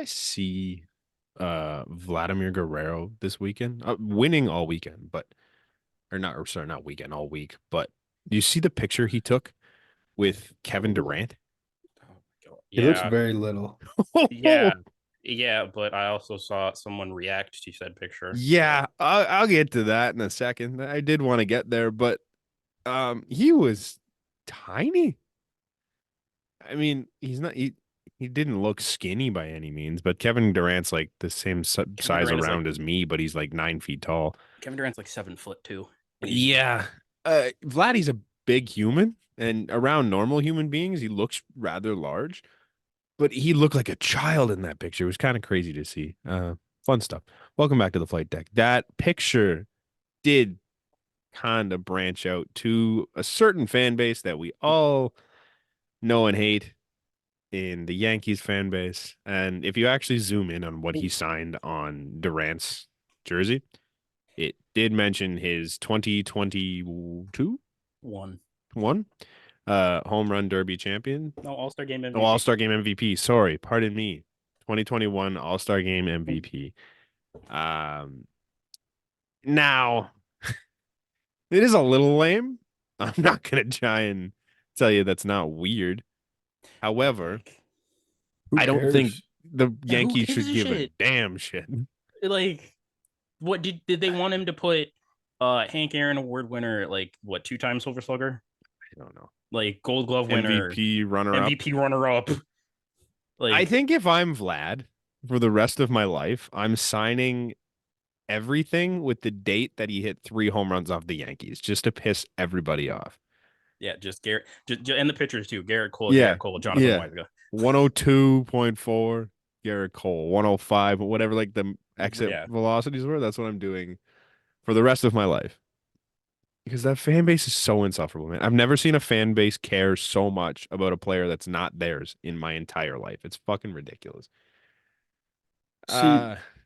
guys see Vladimir Guerrero this weekend? Winning all weekend, but or not or sorry, not weekend, all week. But do you see the picture he took with Kevin Durant? Oh my God. He looks Yeah, very little. yeah, yeah. But I also saw someone react to said picture. So Yeah, I'll get to that in a second. I did want to get there, but he was tiny. I mean, he didn't look skinny by any means, but Kevin Durant's like the same Kevin size Durant is like around as me, but he's like 9 feet tall. Kevin Durant's like 7 foot too, and he's Yeah. Vladdy's a big human, and around normal human beings, he looks rather large, but he looked like a child in that picture. It was kind of crazy to see. Fun stuff. Welcome back to the flight deck. That picture did kind of branch out to a certain fan base that we all know and hate in the Yankees fan base. And if you actually zoom in on what he signed on Durant's jersey, it did mention his 2022 one. one home run derby champion. No All-Star game Oh, MVP. All-Star game MVP. Sorry, pardon me. 2021 All-Star game MVP. Now it is a little lame. I'm not gonna try and tell you that's not weird. However, Who I don't think cares? the Yeah, who Yankees gives should a give a shit? damn shit. Like, what did they want him to put? Hank Aaron Award winner, like what, 2 times Silver Slugger, I don't know. like Gold Glove winner, MVP runner up. MVP runner up. I Like, think if I'm Vlad for the rest of my life, I'm signing everything with the date that he hit 3 home runs off the Yankees just to piss everybody off. yeah, just Garrett, and the pitchers too. Yeah. Garrett Cole, Jonathan Yeah. Weisga. 102.4, Garrett Cole, 105, whatever like the exit Yeah, velocities were. That's what I'm doing for the rest of my life. Because that fan base is so insufferable, man. I've never seen a fan base care so much about a player that's not theirs in my entire life. It's fucking ridiculous. See,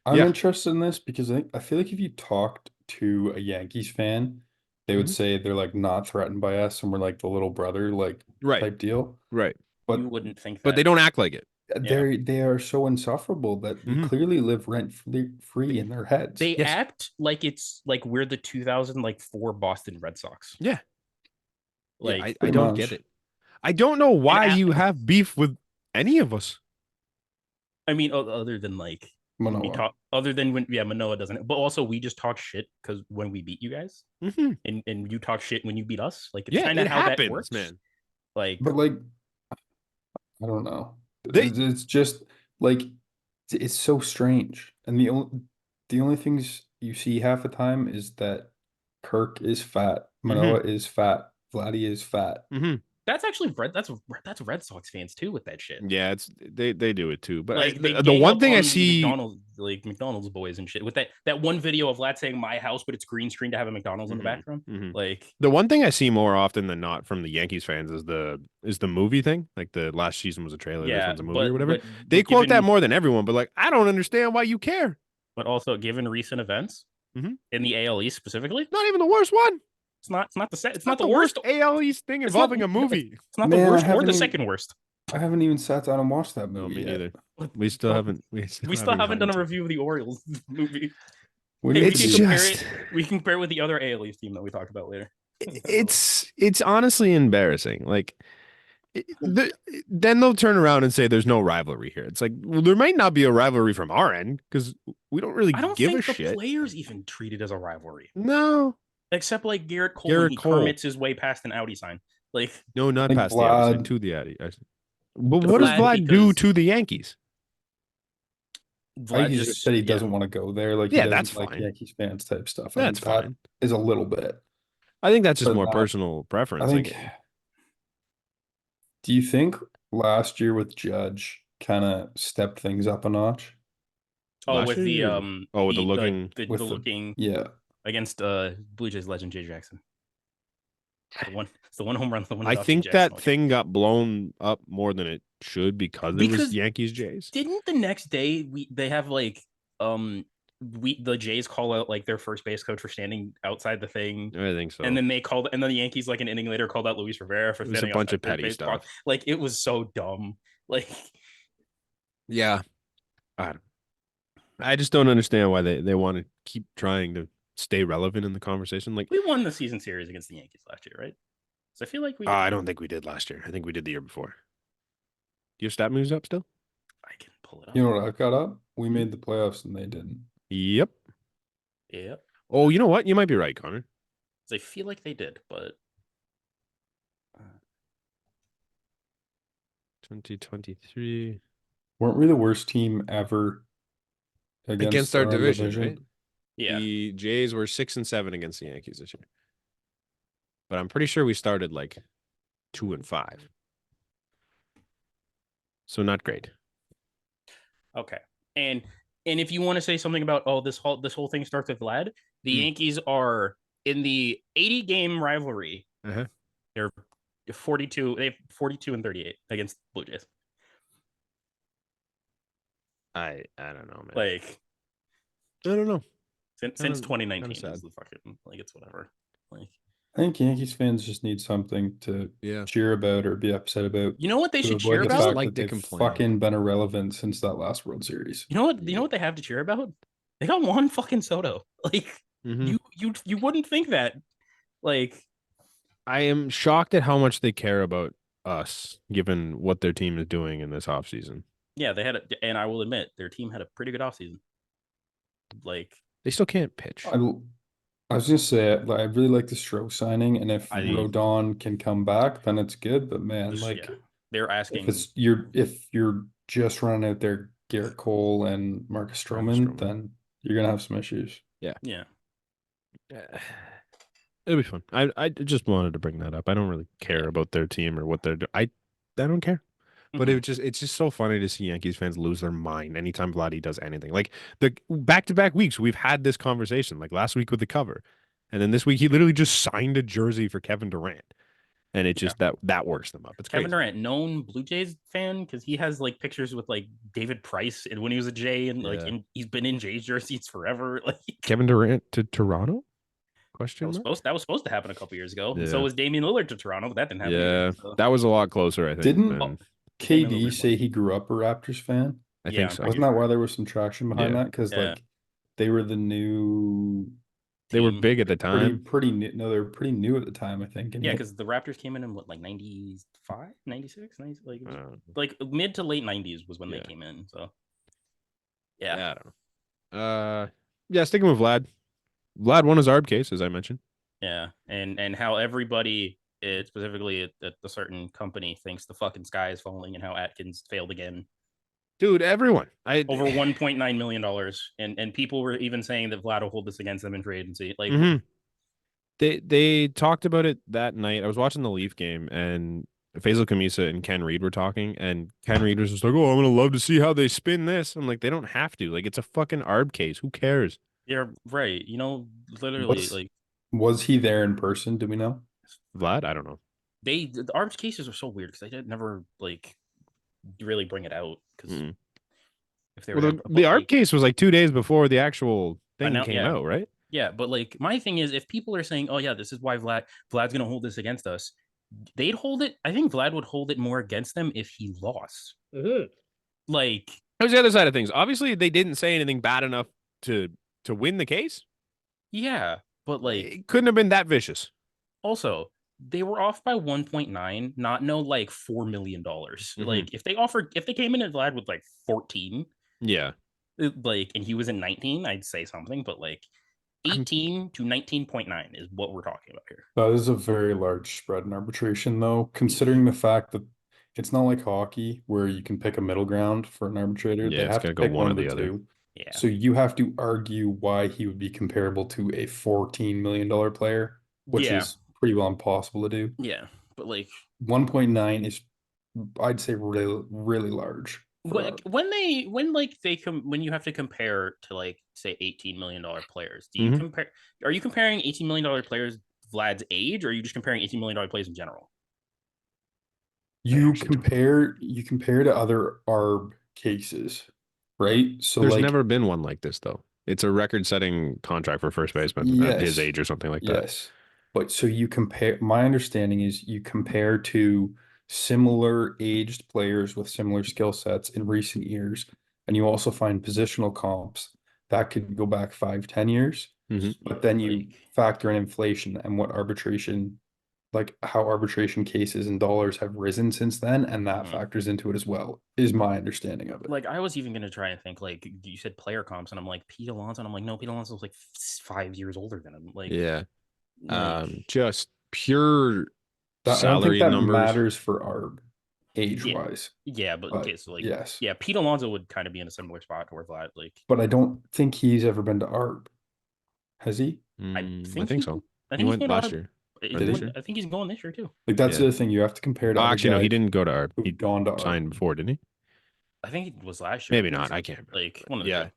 I'm Yeah. interested in this because I feel like if you talked to a Yankees fan, they would Mhm. say they're like not threatened by us and we're like the little brother like Right. type deal. Right. you But wouldn't think But that. they don't act like it. Yeah, they are so insufferable that they Mhm. clearly live rent free in their heads. they Yes. act like it's like we're the 2004 Boston Red Sox. Yeah. Yeah. Like, I Pretty don't get much. it. I don't know and why you have beef with any of us. I mean, other than like when we Manoa. talk, other than when Manoa doesn't, but also we just talk shit because when we beat you guys, Mm-hmm. and you talk shit when you beat us, like it's Yeah, kind it of how that happens, works, man. Like, But like I don't know. They It's just like it's so strange. And the only things you see half the time is that Kirk is fat, hmm Manoa is fat, Vladdy is fat. hmm that's actually that's Red Sox fans too with that shit. Yeah, it's they do it too. But Like they the gang one up thing I on the see, McDonald's boys and shit with that one video of Vlad saying my house, but it's green screen to have a McDonald's in the hmm background. hmm Like, the one thing I see more often than not from the Yankees fans is the movie thing. Like the last season was a trailer, this yeah, one's a movie or but whatever. but They but quote that given more than everyone, but like I don't understand why you care. but also given recent events Mhm. in the AL East specifically, Not even the worst one. it's Not not the the worst. worst AL East thing It's not involving a movie. it's not the Man, worst or the second worst. I haven't even sat down and watched that No, movie me yet. neither. We still Well, haven't. We still we still haven't gotten done a to. review of the Orioles movie. We Hey, need we It's can to. compare it. just We can compare it with the other AL East team that we talked about later. it's honestly embarrassing. Like then they'll turn around and say there's no rivalry here. It's like, well, there might not be a rivalry from our end because we don't really I don't give a think the shit. players even treat it as a rivalry, No, except like Garrett Cole when Garrett he Cole. Kermits his way past an Audi sign. Like, No, not Like past the Audi sign, Vlad, to the Audi. But to what does Vlad Vlad do because to the Yankees? I think Vlad he just said he yeah. doesn't want to go there. Like he Yeah, that's doesn't like fine. Yankees fans type stuff. I That's think that fine. is a little bit. I think that's just But more not, personal I preference. think, Like, do you think last year with Judge kind of stepped things up a notch Oh, last with year, the with the looking. with the looking yeah. against Blue Jays legend Jay Jackson. It's the one home run that won I it off Jay think Jackson. that thing got blown up more than it should because it was Because Yankees Jays. didn't the next day they have like the Jays call out like their first base coach for standing outside the thing, I think so. and then the Yankees like an inning later called out Luis Rivera for It was a standing bunch outside of third petty base box. stuff. Like it was so dumb. Like Yeah. I don't. I just don't understand why they want to keep trying to stay relevant in the conversation. Like, We won the season series against the Yankees last year, right? So I feel like we. I don't think we did last year. I think we did the year before. Do your stat moves up still? I can pull it up. You know what I've got up? We Hmm? made the playoffs and they didn't. Yep. Yeah, Oh, you know what? You might be right, Connor. 'cause I feel like they did, but 2023 Weren't we the worst team ever against against our our own division, division? right? yeah. The Jays were 6-7 against the Yankees this year, but I'm pretty sure we started like 2-5, so not great. Okay. And if you want to say something about this whole thing starts with Vlad, the Yankees are in the 80 game rivalry. Uh-huh. They're 42. They have 42 and 38 against Blue Jays. I don't know, man. Like I don't know. since Kinda 2019 sad. is the fucking like it's whatever. Like I think Yankees fans just need something to Yeah. cheer about or be upset about you know what they to should avoid cheer the Just about? fact like that to they've complain. fucking been irrelevant since that last World Series. You know what? You Yeah. know what they have to cheer about? They got one fucking Soto. Like Mhm. you wouldn't think that. Like I am shocked at how much they care about us, given what their team is doing in this offseason. yeah, they had and I will admit their team had a pretty good offseason. Like They still can't pitch. I, I was gonna say like, I really like the Stroh signing, and if I Rodon can come back, then it's good. But man, like yeah, they're asking. if you're just running out there Garrett Cole and Marcus Stroman, then you're gonna have some issues. Yeah. Yeah, It'll be fun. I just wanted to bring that up. I don't really care about their team or what they're doing. I don't care. But Mhm. it's just so funny to see Yankees fans lose their mind anytime Vladdy does anything. Like the back-to-back weeks, we've had this conversation. Like last week with the cover, and then this week he literally just signed a jersey for Kevin Durant, and it Yeah. just that works them up. It's Kevin crazy. Durant, known Blue Jays fan, because he has like pictures with like David Price and when he was a Jay, and like Yeah. he's been in Jays jerseys forever. Like Kevin Durant to Toronto? Question mark? that was supposed to happen a couple years ago, and so Yeah. was Damian Lillard to Toronto, but that didn't happen Yeah, either. So. that was a lot closer, I think. Didn't Than, Damian KD Lillard say was. he grew up a Raptors fan? I Yeah, think I'm so. pretty Wasn't that sure. why there was some traction behind Yeah. that? Because Yeah. like they were the new They were Team. big at the time. pretty new. No, they were pretty new at the time, I think. And Yeah, he, because the Raptors came in what, like 95, 96, 90, like it was, Uh, like mid to late 90s was when they Yeah. came in. So yeah. yeah, I don't know. Yeah, sticking with Vlad. Vlad won his ARB case, as I mentioned. Yeah, and how everybody, specifically at a certain company, thinks the fucking sky is falling, and how Atkins failed again. Dude, everyone. Over $1.9 million, and people were even saying that Vlad will hold this against them in free agency. Like, Mhm. They talked about it that night. I was watching the Leaf game, and Faisal Kamisa and Ken Reed were talking, and Ken Reed was just like, "Oh, I'm gonna love to see how they spin this." I'm like, they don't have to. Like, it's a fucking ARB case. Who cares? you're right. Literally, like was he there in person? Do we know? Vlad, I don't know. the ARB's cases are so weird because they did never like really bring it out because Mm. if they were Well, gonna, the but, ARB like, case was like 2 days before the actual thing now, came yeah, out, right? yeah, but like my thing is, if people are saying, "Oh yeah, this is why Vlad's gonna hold this against us," they'd hold it. I think Vlad would hold it more against them if he lost. Like, That was the other side of things. Obviously, they didn't say anything bad enough to win the case. yeah, but like It couldn't have been that vicious. also they were off by 1.9, not no like $4 million. Mhm. Like if they came in at Vlad with like 14, Yeah. like, and he was in 19, I'd say something, but like 18 to 19.9 is what we're talking about here. That is a very large spread in arbitration, though, considering the fact that it's not like hockey where you can pick a middle ground for an arbitrator. Yeah, They it's have to gonna go pick one one or of the the other. two. Yeah. So you have to argue why he would be comparable to a $14 million player, which Yeah. is pretty well impossible to do. Yeah. But like 1.9 is, I'd say, really, really large. when you have to compare to like say $18 million players, Mhm. are you comparing $18 million players Vlad's age, or are you just comparing $18 million players in general? You actually don't compare to other ARB cases, right? So There's like never been one like this, though. It's a record-setting contract for first baseman at his yes, age or something like that. yes. But so you compare, my understanding is you compare to similar aged players with similar skill sets in recent years, and you also find positional comps that could go back 5, 10 years. But then you Like, factor in inflation and what arbitration, like how arbitration cases and dollars have risen since then, and that mhm. factors into it as well, is my understanding of it. Like I was even gonna try and think like you said player comps, and I'm like Pete Alonso, and I'm like no, Pete Alonso's like 5 years older than him. Yeah. Like Just pure That I don't think salary that numbers. matters for Arb yeah, age-wise, yeah, but but okay, so like yes. yeah, Pete Alonso would kind of be in a similar spot to where Vlad. Like But I don't think he's ever been to Arb. Has he? I I think think so. I He think he's went going to last Arb. year or Did this he? year. I think he's going this year too. Like that's Yeah. the other thing you have to compare to Oh, other actually, no, he guys didn't go to ARB. who've He gone to Arb. signed before, didn't he? I think it was last year. Maybe not. I can't remember. Like one of the Yeah. two.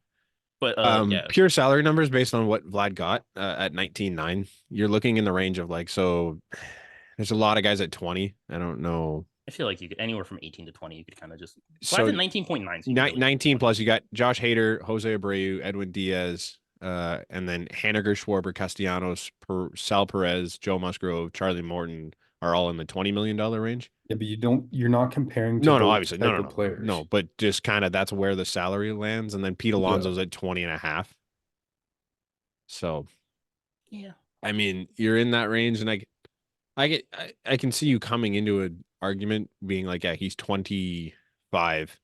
But yeah, Pure salary numbers based on what Vlad got at 19.9. You're looking in the range of like, so there's a lot of guys at 20. I don't know. I feel like you could anywhere from 18 to 20. You could kind of just Vlad's So at 19.9. So you could really 19 20. plus, you got Josh Hader, Jose Abreu, Edwin Diaz, and then Haniger, Schwarber, Castellanos, Sal Perez, Joe Musgrove, Charlie Morton are all in the $20 million range. Yeah, but you're not comparing to No, those obviously. type of No, players. but just kind of that's where the salary lands. And then Pete Yeah. Alonso's at 20 and a half. So, Yeah. I mean, you're in that range. And I can see you coming into an argument being like, yeah, he's 25.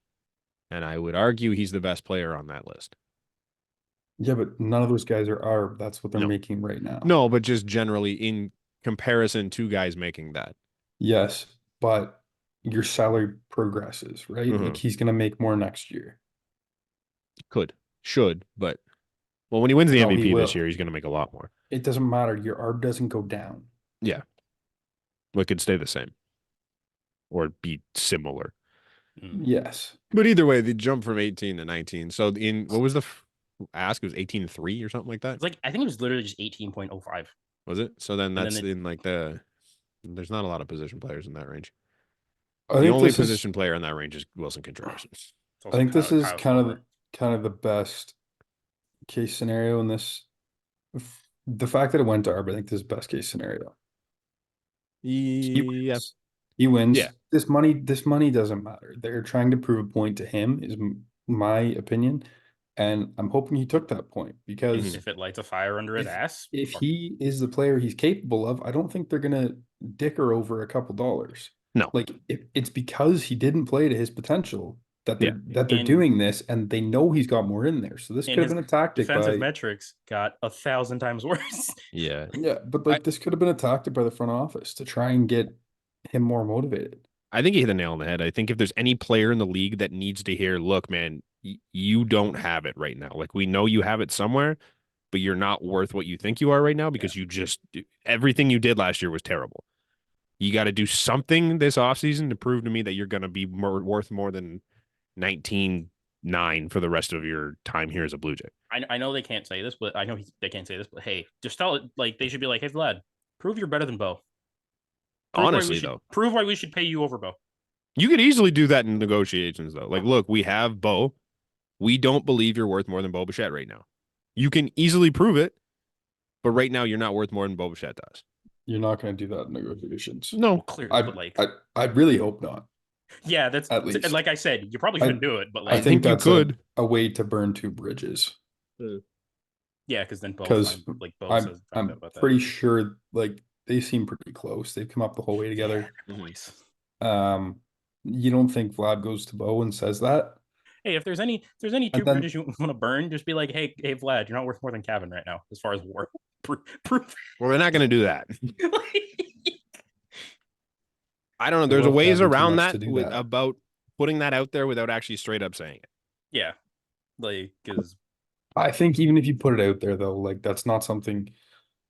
And I would argue he's the best player on that list. Yeah, but none of those guys are Arb. That's what they're No. making right now. No, but just generally in comparison to guys making that. Yes, but your salary progresses, right? Like he's gonna make more next year. Should, but well, when he wins the No, he MVP this will. year, he's going to make a lot more. It doesn't matter. Your Arb doesn't go down. Yeah. Well, it could stay the same or be similar. Yes. But either way, the jump from 18 to 19. So in what was the ask? It was 18.3 or something like that. It's like I think it was literally just 18.05. Was it? So then And that's then in like there's not a lot of position players in that range. I The think only this is position player in that range is Wilson Contreras. It's I also think this is Kyle Schwarber. kind of the best case scenario in this. The fact that it went to Arb, I think this is best case scenario. He Yeah. wins. He wins. Yeah. This money doesn't matter. They're trying to prove a point to him, is my opinion. And I'm hoping he took that point because If it lights a fire under his ass, if he is the player he's capable of, I don't think they're gonna dicker over a couple dollars. No. Like it's because he didn't play to his potential that they're And- doing this, and they know he's got more in there. So this could have been a tactic defensive by metrics got 1,000 times worse. Yeah. yeah, but like this could have been a tactic by the front office to try and get him more motivated. I think you hit the nail on the head. I think if there's any player in the league that needs to hear, look, man, you don't have it right now. Like we know you have it somewhere, but you're not worth what you think you are right now because you just everything you did last year was terrible. You got to do something this offseason to prove to me that you're going to be worth more than 19.9 for the rest of your time here as a Blue Jay. I know they can't say this, but I know they can't say this, but hey, just tell it like they should be like, hey, Vlad, prove you're better than Bo. Honestly, though, prove why we should pay you over Bo. you could easily do that in negotiations, though. Like, look, we have Bo. We don't believe you're worth more than Bo Bichette right now. You can easily prove it, but right now you're not worth more than Bo Bichette does. You're not going to do that in negotiations. No, Clearly, but like, I really hope not. yeah, that's at least. like I said, you probably shouldn't do it, but like, I think you that's could. a way to burn two bridges. Yeah, because then Bo Because I'm pretty sure like they seem pretty close. They've come up the whole way together. Yeah, You don't think Vlad goes to Bo and says that? Hey, if there's any two bridges you want to burn, just be like, hey, Vlad, you're not worth more than Kevin right now as far as war. Proof. Well, we're not going to do that. I don't know. There's Well, ways that'd be too around much that to do that. about putting that out there without actually straight up saying it. Yeah, like because I think even if you put it out there though, like that's not something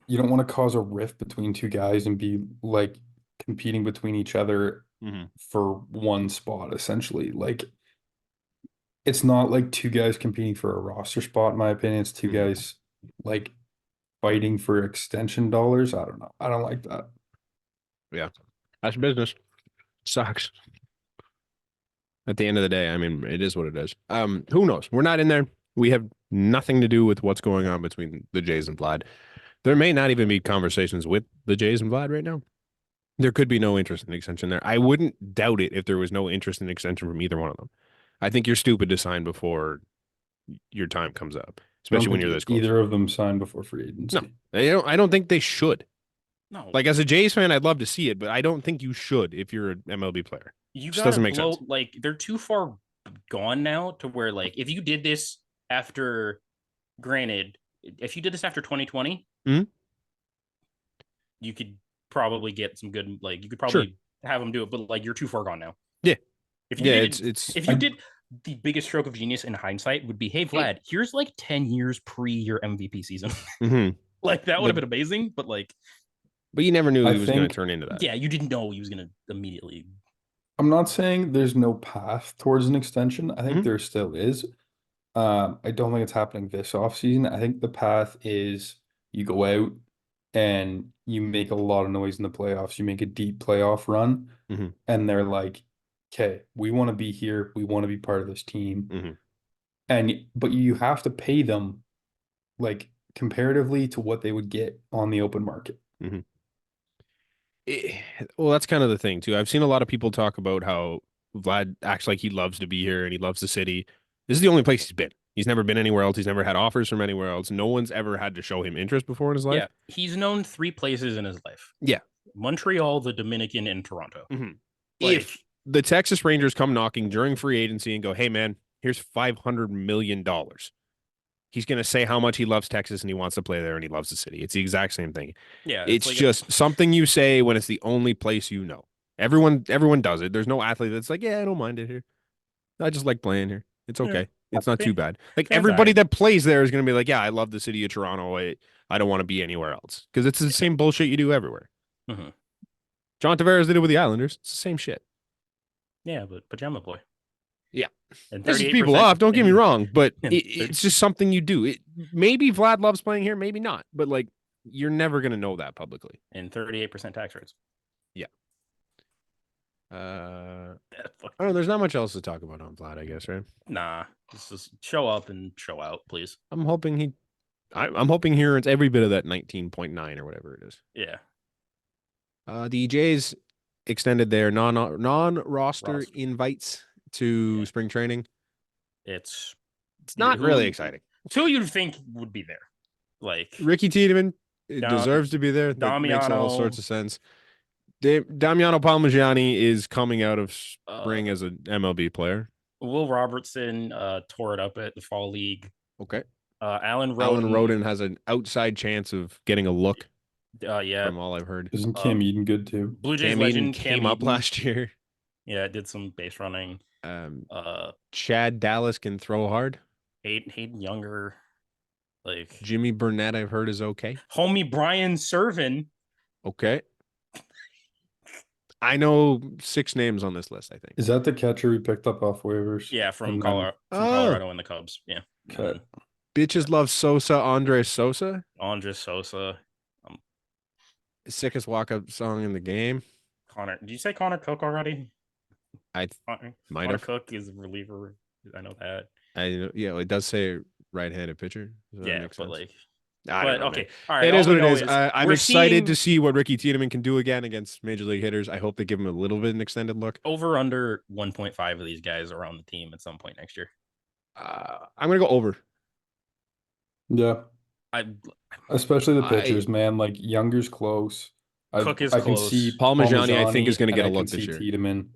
you don't want to cause a rift between two guys and be like competing between each other for one spot essentially. Like it's not like two guys competing for a roster spot, in my opinion. It's two guys like fighting for extension dollars. I don't know. I don't like that. Yeah. That's business. Sucks. At the end of the day, I mean, it is what it is. Who knows? We're not in there. We have nothing to do with what's going on between the Jays and Vlad. There may not even be conversations with the Jays and Vlad right now. There could be no interest in extension there. I wouldn't doubt it if there was no interest in extension from either one of them. I think you're stupid to sign before your time comes up, I especially don't when think you're this close. either of them signed before free No, agency. I don't think they should. No, Like as a Jays fan, I'd love to see it, but I don't think you should if you're an MLB player. you Just gotta doesn't make blow sense. like they're too far gone now to where like if you did this after, granted, if you did this after 2020, Mhm. you could probably get some good like you could Sure. probably have them do it, but like you're too far gone now. Yeah. If you Yeah, did it's if you did the biggest stroke of genius in hindsight would be, hey Vlad, here's like 10 years pre your MVP season. mhm. Like that would have But been amazing, but like you never knew I he was going to think turn into that. yeah, you didn't know he was gonna immediately. I'm not saying there's no path towards an extension. I think Mhm. there still is. I don't think it's happening this offseason. I think the path is you go out and you make a lot of noise in the playoffs. You make a deep playoff run, Mhm. and they're like, okay, we want to be here. We want to be part of this team. Mhm. But you have to pay them like comparatively to what they would get on the open market. Mhm. Eh, well, that's kind of the thing too. I've seen a lot of people talk about how Vlad acts like he loves to be here and he loves the city. This is the only place he's been. He's never been anywhere else. He's never had offers from anywhere else. No one's ever had to show him interest before in his life. Yeah, he's known 3 places in his life: Yeah. Montreal, the Dominican, and Toronto. Mhm. Like, If the Texas Rangers come knocking during free agency and go, "Hey man, here's $500 million," he's going to say how much he loves Texas and he wants to play there and he loves the city. It's the exact same thing. yeah, it's It's like just something you say when it's the only place you know. Everyone does it. There's no athlete that's like, yeah, I don't mind it here. I just like playing here. It's yeah, okay. It's not too bad. Like fans everybody alright. that plays there is going to be like, yeah, I love the city of Toronto. I don't want to be anywhere else because it's the same bullshit you do everywhere. Mhm. John Tavares did it with the Islanders. It's the same shit. Yeah, but Pajama Boy. Yeah. And Pisses people 38%. off. Don't get me wrong, but And it's just something you do. Maybe Vlad loves playing here, maybe not. But like, you're never going to know that publicly. and 38% tax rates. Yeah. I Fuck. don't know. There's not much else to talk about on Vlad, I guess, right? Nah, just show up and show out, please. I'm hoping he earns every bit of that 19.9 or whatever it is. Yeah. The Jays extended their non-roster Roster. invites to Yeah. spring training. It's Not really exciting. Who you'd think would be there. Like Ricky Tiedemann Dom- deserves to be there. That makes all Damiano. sorts of sense. Damiano Palmigiani is coming out of spring as an MLB player. Will Robertson tore it up at the fall league. Okay. Alan Alan Roden. Roden has an outside chance of getting a look Yeah. from all I've heard. Isn't Cam Eden good too? Blue Jays Cam Eden legend came up last year. Yeah, did some base running. Chad Dallas can throw hard. Hayden Younger. Like Jimmy Burnett, I've heard, is okay. homie Brian Servin. Okay. I know 6 names on this list, I think. Is that the catcher we picked up off waivers? Yeah, from And Colorado, Colorado and the Cubs. Yeah. Okay. Bitches love Sosa, Andres Sosa. Andres Sosa. Sickest walk-up song in the game. Connor. Did you say Connor Cook already? I might Connor have. Cook is a reliever. I know that. Yeah, it does say right-handed pitcher. So Yeah, but like, I don't know, okay, man. all right. It all is we what it know is. I'm we're excited to seeing see what Ricky Tiedemann can do again against major league hitters. I hope they give him a little bit of an extended look. over under 1.5 of these guys are on the team at some point next year. I'm gonna go over. Yeah, I especially the pitchers, man. Like Younger's close. Cook is I can close. see Parmigiani, I think, is going to and get a I can look this see year. Tiedemann.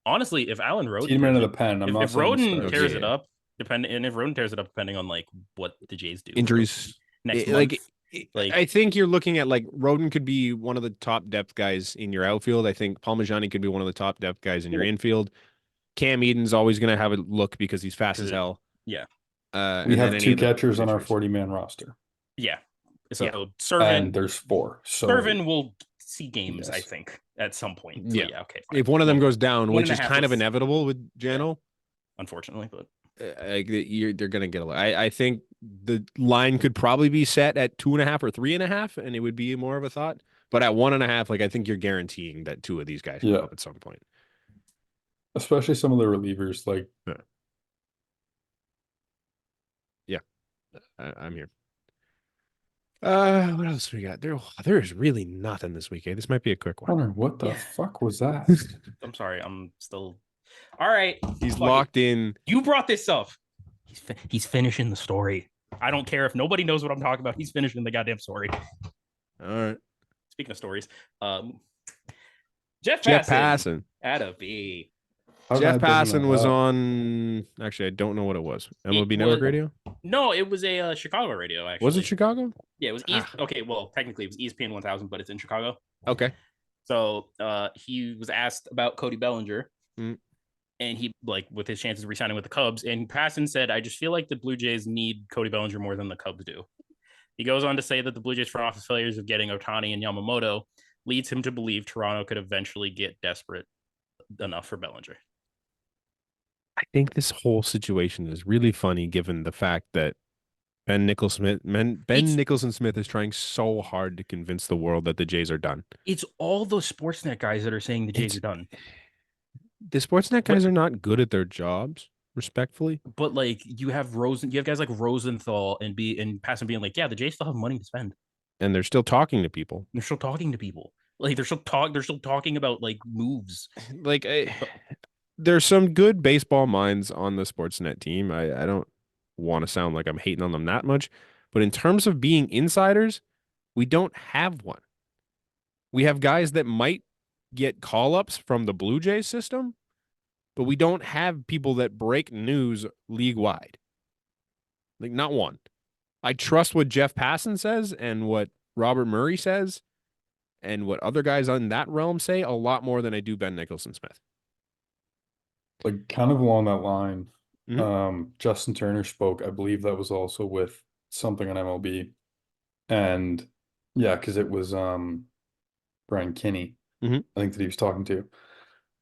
Honestly, if Alan Roden Tiedemann tears into the pen. I'm not if saying Roden start. tears Yeah. it up, if Roden tears it up, depending on like what the Jays do, Injuries. next month. Like, I think you're looking at like Roden could be one of the top depth guys in your outfield. I think Parmigiani could be one of the top depth guys in your infield. Cam Eden's always going to have a look because he's fast as hell. Yeah. We have 2 catchers on our 40-man roster. Yeah. So Yeah. Servin, And there's 4. So Servin will see games, I Yes. think, at some point. So, Yeah. okay. Fine. If one of them goes down, one which and a is half kind of was- inevitable with Jano, Unfortunately, but they're going to get a look. I think the line could probably be set at 2.5 or 3.5, and it would be more of a thought. But at 1.5, like I think you're guaranteeing that 2 of these guys come up at some point. especially some of the relievers, like I'm here. What else we got? There is really nothing this week. This might be a quick one. Connor, what the Yeah. fuck was that? I'm sorry. I'm still All right. He's locked in. You brought this up. He's finishing the story. I don't care if nobody knows what I'm talking about. He's finishing the goddamn story. All right. Speaking of stories, Jeff Jeff Passan. Passan. At a B. Jeff Passan was on. Actually, I don't know what it was. MLB Network Radio. No, it was a Chicago radio. Actually, was it Chicago? Yeah, it was East. Okay, well, technically it was ESPN 1000, but it's in Chicago. Okay. So he was asked about Cody Bellinger, and he with his chances of resigning with the Cubs, and Passan said, "I just feel like the Blue Jays need Cody Bellinger more than the Cubs do." He goes on to say that the Blue Jays front office failures of getting Ohtani and Yamamoto leads him to believe Toronto could eventually get desperate enough for Bellinger. I think this whole situation is really funny given the fact that Ben Nicholson Smith is trying so hard to convince the world that the Jays are done. It's all those Sportsnet guys that are saying the Jays are done. The Sportsnet guys are not good at their jobs, respectfully. But you have guys like Rosenthal and Passan being like, yeah, the Jays still have money to spend. And they're still talking to people. They're still talking about moves. There's some good baseball minds on the Sportsnet team. I don't want to sound like I'm hating on them that much, but in terms of being insiders, we don't have one. We have guys that might get call-ups from the Blue Jays system, but we don't have people that break news league-wide. Not one. I trust what Jeff Passan says and what Robert Murray says and what other guys on that realm say a lot more than I do Ben Nicholson Smith. Kind of along that line, Justin Turner spoke. I believe that was also with something on MLB, and yeah, because it was Brian Kinney, I think that he was talking to,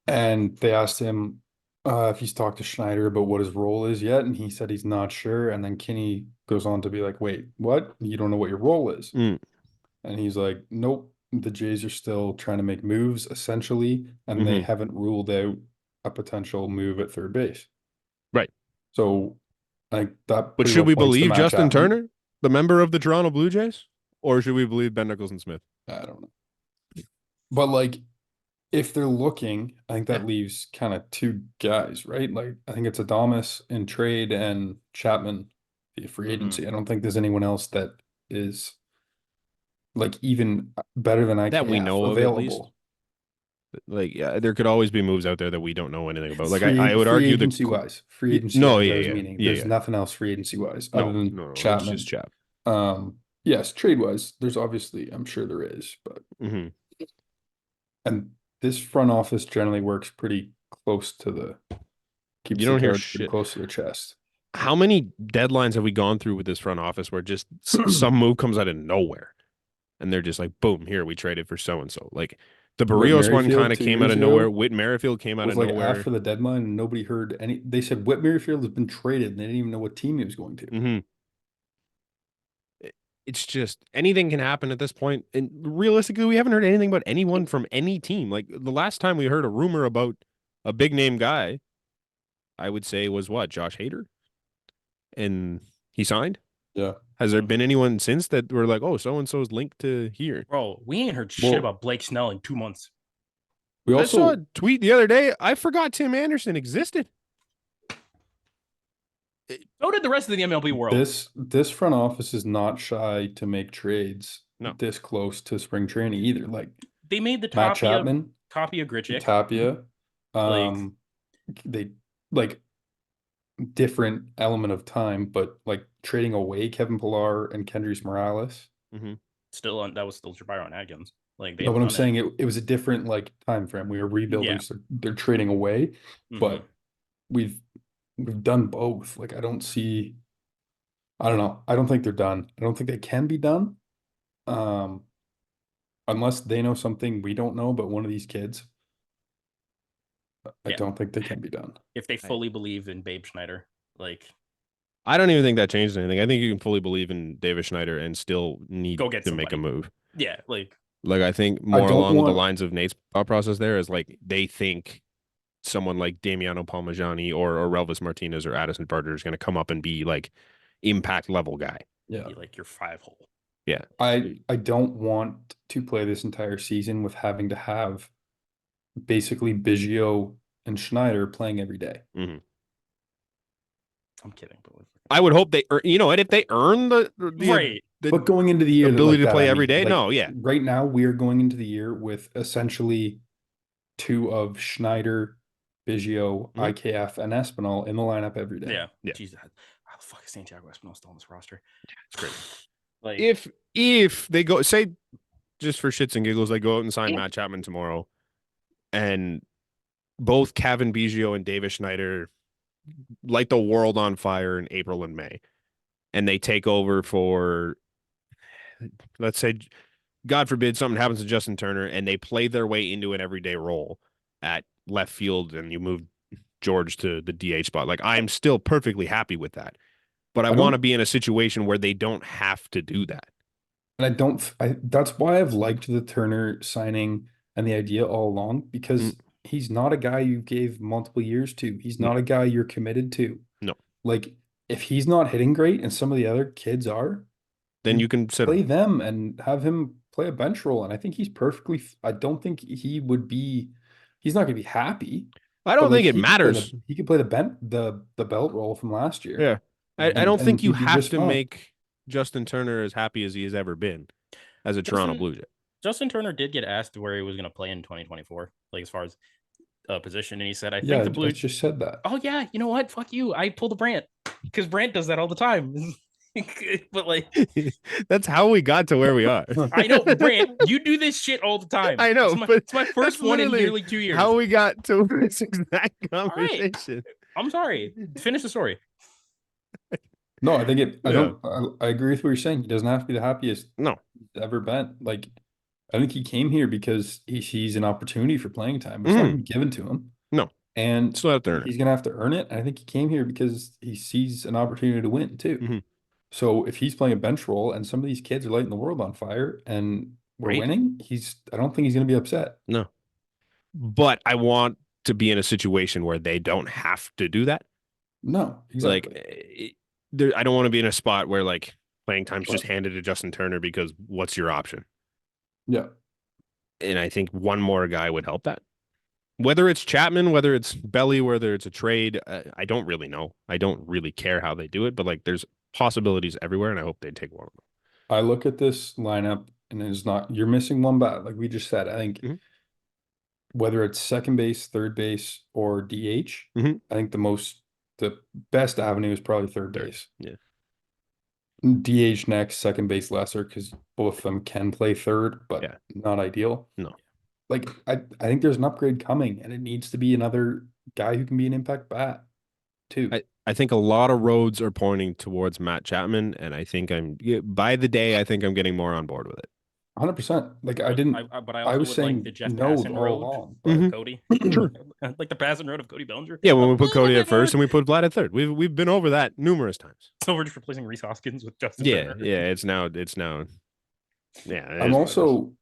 and they asked him if he's talked to Schneider about what his role is yet, and he said he's not sure. And then Kinney goes on to be like, "Wait, what? You don't know what your role is?" And he's like, "Nope, the Jays are still trying to make moves, essentially, and they haven't ruled out a potential move at third base." Right. So I think that. But should we believe Justin Turner, the member of the Toronto Blue Jays, or should we believe Ben Nicholson Smith? I don't know. But if they're looking, I think that leaves kind of two guys, right? I think it's Adames in trade and Chapman via free agency. I don't think there's anyone else that is even better than that we know available. Of, at least. There could always be moves out there that we don't know anything about. I would argue free agency. No, meaning there's nothing else free agency wise other than Chapman. It's just Chap. Yes, trade wise, there's obviously, I'm sure there is, but and this front office generally works pretty close to keeps you don't the hear cards shit close to their chest. How many deadlines have we gone through with this front office where just some move comes out of nowhere and they're just like, boom, here we traded for so and so. The Barrios one kind of came out of nowhere. Whit Merrifield came out of nowhere after the deadline, and nobody heard any. They said Whit Merrifield has been traded, and they didn't even know what team he was going to. It's just anything can happen at this point. And realistically, we haven't heard anything about anyone from any team. The last time we heard a rumor about a big name guy, I would say was Josh Hader, and he signed. Yeah. Has there been anyone since that were like, oh, so and so's linked to here? Bro, we ain't heard shit about Blake Snell in 2 months. I saw a tweet the other day. I forgot Tim Anderson existed. So did the rest of the MLB world. This front office is not shy to make trades this close to spring training either. They made the Matt Chapman, Tapia Grichuk. Tapia. They different element of time, but trading away Kevin Pillar and Kendrys Morales. That was still Byron Atkins. But what I'm saying, it was a different time frame. We were rebuilding, so they're trading away, but we've done both. I don't know. I don't think they're done. I don't think they can be done. Unless they know something we don't know about one of these kids. I don't think they can be done. If they fully believe in Babe Schneider, I don't even think that changes anything. I think you can fully believe in David Schneider and still need to make a move. Yeah, I think more along the lines of Nate's thought process there is they think someone like Damiano Palmaggiani or Relvis Martinez or Addison Barter is going to come up and be impact level guy. Yeah, be your 5-hole. Yeah, I don't want to play this entire season with having to have basically Biggio and Schneider playing every day. Mhm. I'm kidding, but I would hope they, and if they earn the right. But going into the year, ability to play I every mean, day, like, no, yeah, right now we are going into the year with essentially two of Schneider, Biggio, Mhm. IKF, and Espinal in the lineup every day. Yeah. Yeah. Jesus, how the fuck is Santiago Espinal still on this roster? it's crazy. Like, If they go, say, just for shits and giggles, they go out and sign Matt Chapman tomorrow, and both Kevin Biggio and Davis Schneider light the world on fire in April and May, and they take over for, let's say, God forbid something happens to Justin Turner, and they play their way into an everyday role at left field, and you move George to the DH spot. Like, I'm still perfectly happy with that, but I I want to don't, be in a situation where they don't have to do that. and I don't, that's why I've liked the Turner signing and the idea all along, because Mm, he's not a guy you gave multiple years to. He's no, not a guy you're committed to. no. Like, if he's not hitting great and some of the other kids are, Then you you can sit play him. them and have him play a bench role. And I think he's perfectly, I don't think he's not going to be happy, I but don't like think it matters. he could play the belt role from last year, Yeah. I don't and think you he'd be have just to fine. make Justin Turner as happy as he has ever been as a Toronto Justin Blue Jay. Justin Turner did get asked where he was going to play in 2024, like as far as position, and he said, "I Yeah, think the I Blue." just said that. Oh yeah, you know what? Fuck you. I pulled a Brant because Brant does that all the time. But like, That's how we got to where we are. I know, Brant, you do this shit all the time. I know, but It's my that's first one in literally nearly 2 years. how we got to this exact All right, conversation. I'm sorry. Finish the story. No, I think it. I Yeah. don't. I agree with what you're saying. He doesn't have to be the happiest No. he's ever been. Like, I think he came here because he sees an opportunity for playing time. It's not Mhm. been given to him, No. and Still have to earn it. he's gonna have to earn it. And I think he came here because he sees an opportunity to win too. Mhm. So if he's playing a bench role and some of these kids are lighting the world on fire and we're Great. winning, I don't think he's gonna be upset. No. But I want to be in a situation where they don't have to do that. No, Like, exactly. I don't want to be in a spot where like playing time's just But handed to Justin Turner because what's your option? yeah, And I think one more guy would help that. Whether it's Chapman, whether it's Belly, whether it's a trade, I don't really know. I don't really care how they do it, but like there's possibilities everywhere, and I hope they take one of I look at this lineup and it's not. You're missing one bat, like we just said. I think them. whether it's second base, third base, or DH, Mm-hmm. I think the best avenue is probably third Third. base. Yeah. DH next, second base lesser because both of them can play third, but Yeah. not ideal. No. Like I think there's an upgrade coming, and it needs to be another guy who can be an impact bat too. I think a lot of roads are pointing towards Matt Chapman, and I think by the day, I think I'm getting more on board with it. 100%. Like I But didn't. I I also was would like the saying Jeff no Passan all road along, of but Cody. Sure. Like the Passan road of Cody Bellinger. Yeah, when A we put little Cody bit at first more. and we put Vlad at third, we've been over that numerous times. So we're just replacing Reese Hoskins with Justin Yeah, Turner. yeah, it's now, yeah, it I'm is what it is. also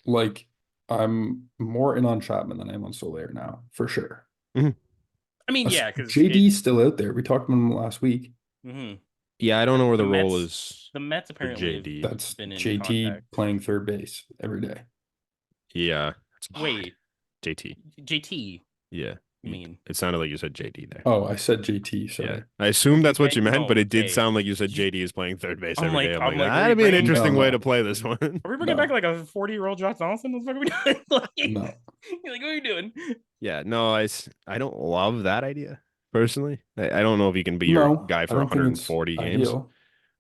like I'm more in on Chapman than I am on Soler now, for sure. I mean, yeah, because JD's still out there. We talked about him last week. Yeah, I don't know where the role Mets, is the Mets for apparently have JD. That's been in JT contact. playing third base every day. Yeah, it's odd. Wait, JT. JT, Yeah, you mean? it sounded like you said JD there. Oh, I said JT. Sorry. Yeah, I assumed that's what you meant, No, but it did okay. sound like you said JD is playing third base I'm every day. like- I'm I'm like, like, are that'd we be an bringing- interesting No, way no. to play this one. Are we bringing No. back like a 40-year-old Josh Donaldson? What the fuck are we doing? Like, No. you're like, what are you doing? Yeah, no, I don't love that idea personally. I don't know if he can be your No, guy I for don't think it's 140 games, ideal.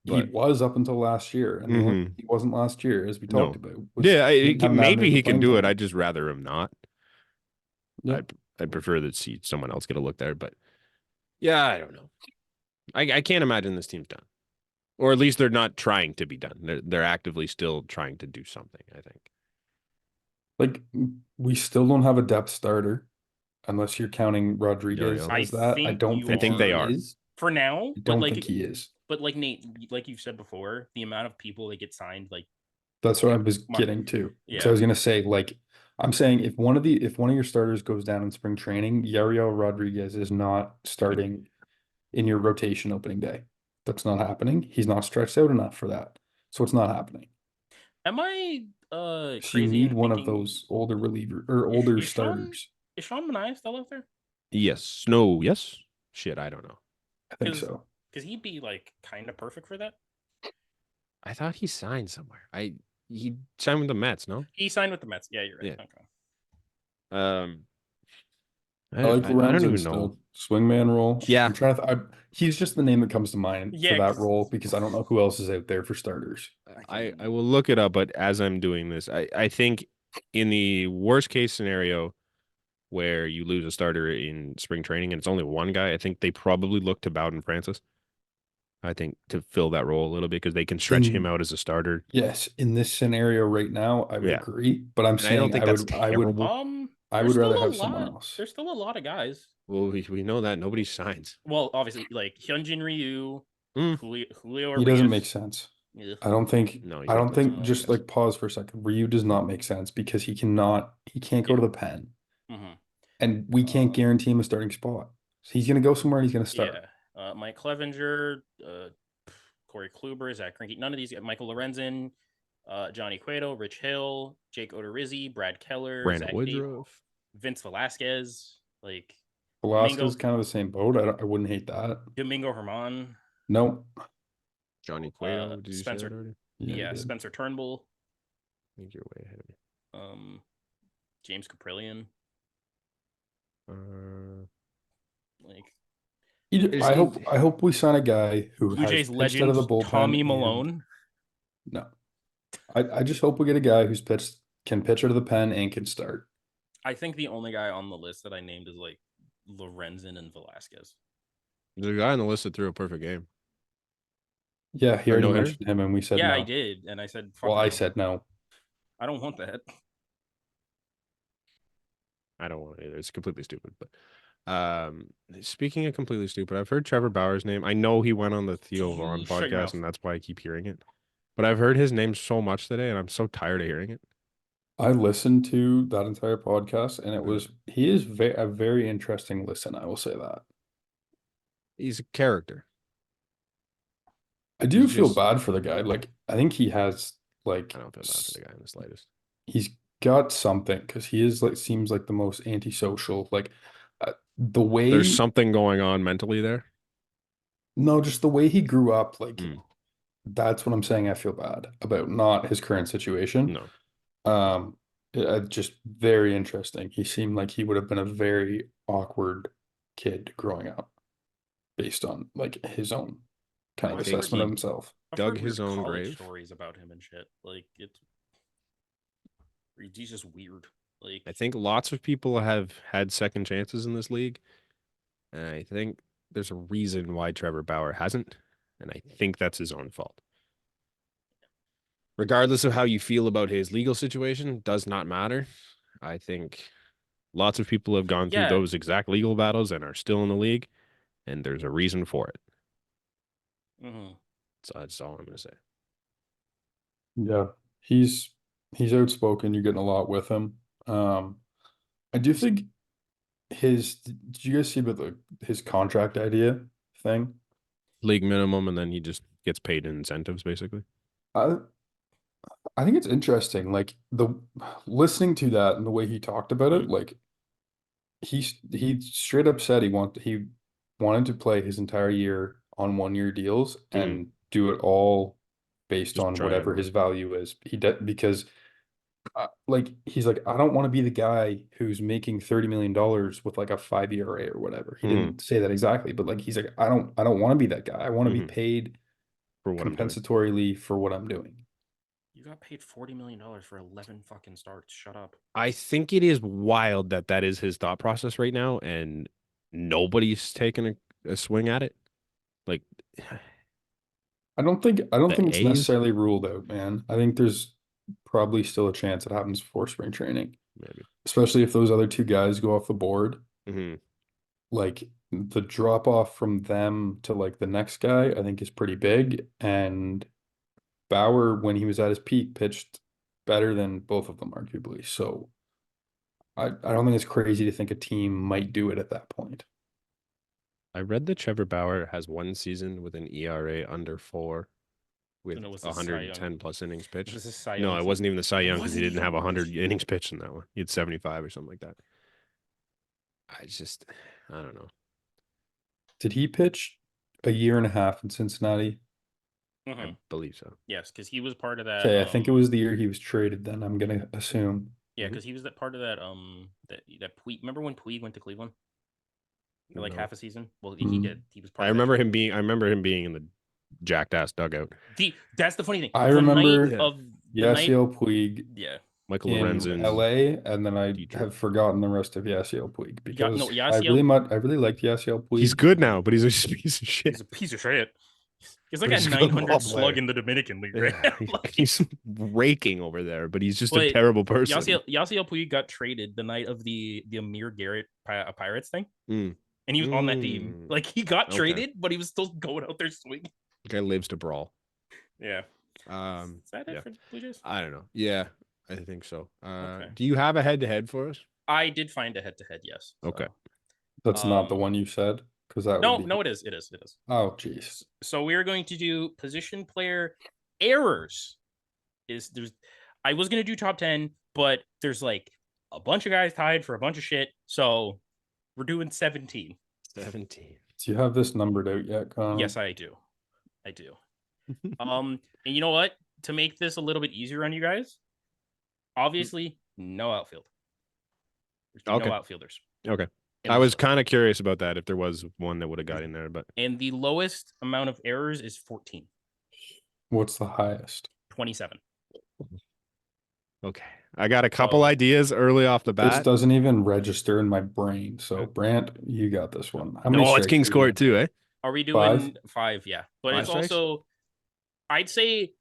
He but was up until last year, and mhm, he wasn't last year, as we talked no, about. yeah, He didn't have an avenue maybe for he can playing do it. time. I'd just rather him not. Yeah. I'd prefer to see someone else get a look there, but yeah, I don't know. I can't imagine this team's done, or at least they're not trying to be done. They're actively still trying to do something, I think. Like we still don't have a depth starter, unless you're counting Rodriguez Yo-yo. as that. I don't think think he they are. is. For now, I but don't think he is. But like Nate, like you've said before, the amount of people that get signed, like That's what I was getting to. Yeah. So I was gonna say, like, I'm saying if one of your starters goes down in spring training, Yariel Rodriguez is not starting in your rotation opening day. That's not happening. He's not stretched out enough for that. So it's not happening. am I So you crazy need in one of thinking those older reliever or older is Sean starters. is Sean Manaea still out there? Yes. No. Yes. Shit. I don't know. I think so. Because he'd be like kind of perfect for that. I thought he signed somewhere. He signed with the Mets. No. He signed with the Mets. Yeah, you're right. Yeah. Okay. Um. I like I don't Lorenzen even know. still. Swingman role. Yeah. I'm trying to. He's just the name that comes to mind for Yeah, that role because I don't know who else is out there for starters. I will look it up, but as I'm doing this, I think in the worst case scenario where you lose a starter in spring training and it's only one guy, I think they probably look to Bowden Francis. I think to fill that role a little bit because they can stretch him In out as a starter. Yes, in this scenario right now, I would Yeah. agree. But I'm And I don't saying think that's terrible. I There's would still rather a have someone lot. else. There's still a lot of guys. Well, we know that nobody signs. Well, obviously, like Hyunjin Ryu, Mm. Julio He doesn't Arias. make sense. Ugh. No, he I can't don't play center. think just like pause for a second. Ryu does not make sense because he can't go Yeah. to the pen. Mm-hmm. And we can't guarantee him a starting spot. So he's gonna go somewhere and he's gonna start. Yeah. Mike Clevenger, Corey Kluber, Zach Greinke. None of these. Michael Lorenzen, Johnny Cueto, Rich Hill, Jake Odorizzi, Brad Keller, Brandon Zach Davies, Woodruff. Vince Velasquez, like Velasquez Domingo, kind of the same boat. I wouldn't hate that. Domingo Herman, Nope. Johnny Cueto. Did you say that Spencer, already? Yeah, he yeah, did. Spencer Turnbull, I think you're way ahead of me. James Caprillion, Uh, like I hope we sign a guy who Blue has Jays pitched out of legend the bullpen Tommy and Malone. no. I just hope we get a guy who's pitched can pitch out of the pen and can start. I think the only guy on the list that I named is like Lorenzen and Velasquez. there's a guy on the list that threw a perfect game. Yeah, he Or already no hitter? mentioned him and we said Yeah, no. I did, and I said fuck Well, I no. said no. I don't want that. I don't want it either. It's completely stupid. But speaking of completely stupid, I've heard Trevor Bauer's name. I know he went on the Theo Vaughn Shut your podcast, mouth. and that's why I keep hearing it. But I've heard his name so much today, and I'm so tired of hearing it. I listened to that entire podcast and he is a very interesting listen, I will say that. He's a character. I do He's feel just bad for the guy. Like I think he has like I don't feel bad for the guy in the slightest. he's got something because he is like seems like the most antisocial. Like the There's way something going on mentally there. no, just the way he grew up. Like Mm, that's what I'm saying. I feel bad about not his current situation. no. Um, just very interesting. He seemed like he would have been a very awkward kid growing up, based on like his own kind I of think assessment of he himself. I've dug heard his weird own college grave. stories about him and shit. Like he's just weird. Like I think lots of people have had second chances in this league. And I think there's a reason why Trevor Bauer hasn't. And I think that's his own fault. Regardless of how you feel about his legal situation, does not matter. I think lots of people have gone through yeah, those exact legal battles and are still in the league, and there's a reason for it. mm-hmm. So that's all I'm going to say. Yeah, he's outspoken. You're getting a lot with him. I do think did you guys see about his contract idea thing? League minimum, and then he just gets paid in incentives, basically. I I think it's interesting. Like the listening to that and the way he talked about it, like he straight up said he wanted to play his entire year on 1 year deals Mm-hmm. and do it all based Just on try it whatever more. his value is. He did because like he's like I don't want to be the guy who's making $30 million with like a 5 ERA or whatever. He Mm-hmm. didn't say that exactly, but like he's like I don't want to be that guy. I want to be Mm-hmm. paid For what I'm doing. compensatorily for what I'm doing. You got paid $40 million for 11 fucking starts. Shut up. I think it is wild that that is his thought process right now, and nobody's taking a swing at it. Like I don't the think it's A's, necessarily ruled out, man. I think there's probably still a chance it happens before spring training, maybe. especially if those other two guys go off the board. Mm-hmm. Like the drop off from them to like the next guy, I think is pretty big. And Bauer, when he was at his peak, pitched better than both of them, arguably. So I don't think it's crazy to think a team might do it at that point. I read that Trevor Bauer has one season with an ERA under 4 with And it was his Cy Young. 110 plus innings This pitched. is a Cy No, Young it season. wasn't even the Cy It Young because he wasn't didn't have even. 100 innings pitched in that one. He had 75 or something like that. I don't know. Did he pitch a year and a half in Cincinnati? I believe so. Yes, because he was part of that. Okay, I think it was the year he was traded. Then I'm gonna assume. Yeah, because he was that part of that. That Puig. Remember when Puig went to Cleveland? For like No. half a season. Well, he did. He was part. I of that remember trade. him being. I remember him being in the jacked ass dugout. That's the funny thing. I The remember night of the night. Yasiel Puig Yeah, Michael in Lorenzen. LA, and then I Detroit. have forgotten the rest of Yasiel Puig because no, I Yasiel. really liked Yasiel Puig. He's good now, but he's a piece of shit. He's a piece of shit. He's like But a he's a good 900 ball slug player. in the Dominican League, right? Yeah, he's raking over there, but he's just a But terrible person. Yasiel Puig got traded the night of the Amir Garrett Pirates thing, Mm. and he was on that team. Like he got Okay. traded, but he was still going out there swinging. Guy lives to brawl. Yeah. Is that it for Blue Jays? I don't know. Yeah, I think so. Okay. Do you have a head-to-head for us? I did find a head-to-head, yes. Okay. That's not the one you said, because that No, would be... no, it is. It is. Oh, jeez. So we are going to do position player errors. I was gonna do top 10, but there's like a bunch of guys tied for a bunch of shit. So we're doing 17. 17. Do you have this numbered out yet, Connor? Yes, I do. And you know what? To make this a little bit easier on you guys, obviously no outfield. There's Okay. no outfielders. Okay. in I this was list. kind of curious about that if there was one that would have got in there, but And the lowest amount of errors is 14. What's the highest? 27. okay. I got a couple ideas early off the This bat. doesn't even register in my brain. So, Brant, you got this one. How many Oh, it's strikes King's are you Court doing? too, eh? Are we doing 5? Yeah. But 5 it's strikes? also, I'd say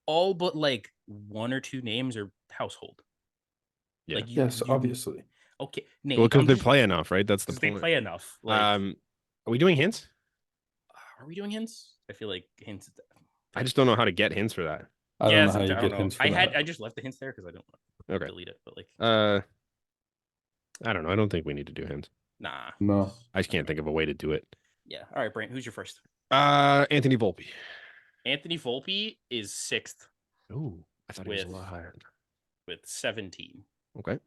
all but like 1 or 2 names are household. Yeah. Like Yes, obviously. Okay. Well, Nate, because they play enough, right? That's the because they point. play enough. Like, Are we doing hints? are we doing hints? I feel like hints. I just don't know how to get hints for that. I don't know how I you don't get know. hints for I that. just left the hints there because I don't want to Okay. delete it. But like, I don't know. I don't think we need to do hints. nah. No. I just can't think of a way to do it. Yeah. All right, Brent. Who's your first? Anthony Volpe. Anthony Volpe is 6th Ooh, I thought he was a lot higher. with 17. Okay.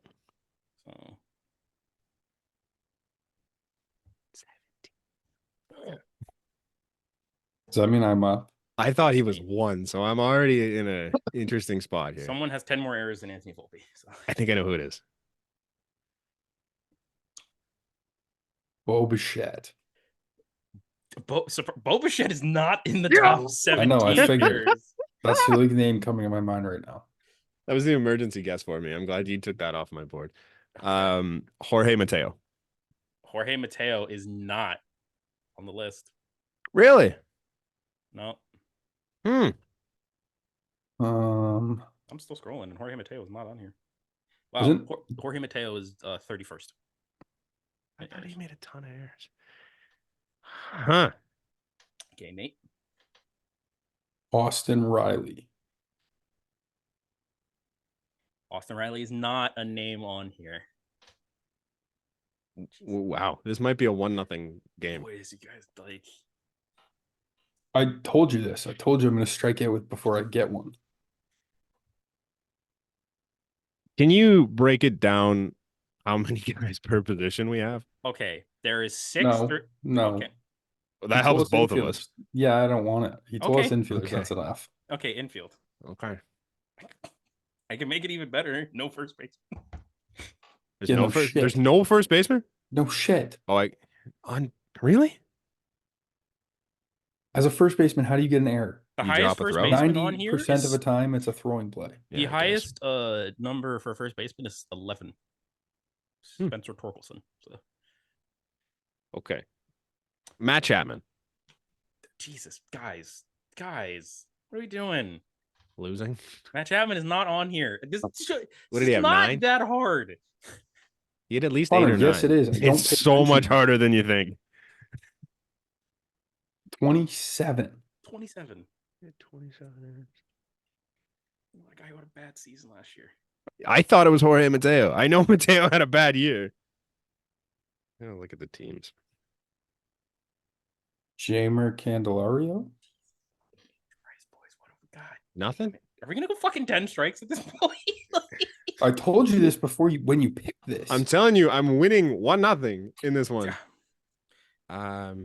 So 17. Does that mean I'm up? I thought he was 1, so I'm already in an interesting spot here. Someone has 10 more errors than Anthony Volpe. So. I think I know who it is. Bo Bichette. Bo Bichette is not in the top 17 I know, I figured. errors. That's the only name coming in my mind right now. That was the emergency guess for me. I'm glad you took that off my board. Jorge Mateo. Jorge Mateo is not on the list. Really? No. Um, I'm still scrolling, and Jorge Mateo is not on here. Wow. Isn't- Jorge Mateo is 31st. I thought he made a ton of errors. Huh. Okay, Nate. Austin Riley. Austin Riley is not a name on here. Wow. This might be a 1-0 game. Boys, you guys like. I told you this. I told you I'm going to strike out with before I get one. Can you break it down how many guys per position we have? Okay, there is 6. No. Okay. Well, that He told helps both of infielders. us. Yeah, I don't want it. He told us Okay. infielders. Okay. That's enough. Okay, infield. Okay. I can make it even better. No first base. There's Yeah, no no first. shit. There's no first baseman. No shit. Oh, really? As a first baseman, how do you get an error? The You highest drop a first throw? baseman on here 90% is of the time, it's a throwing play. the Yeah, I guess. highest number for first baseman is 11. Spencer Torkelson. So. Okay. Matt Chapman. Jesus, guys, what are we doing? Losing. Matt Chapman is not on here. This What did he have, not 9? that hard. He had at least Connor, 8 or 9. yes, it is. Don't It's pay so attention. much harder than you think. 27. 27. 27. That guy had a bad season last year. I thought it was Jorge Mateo. I know Mateo had a bad year. Oh, look at the teams. Jamer Candelario. Christ, boys, what have we got? Nothing? Are we gonna go fucking 10 strikes at this point? I told you this before when you picked this. I'm telling you, I'm winning 1-0 in this one. Okay.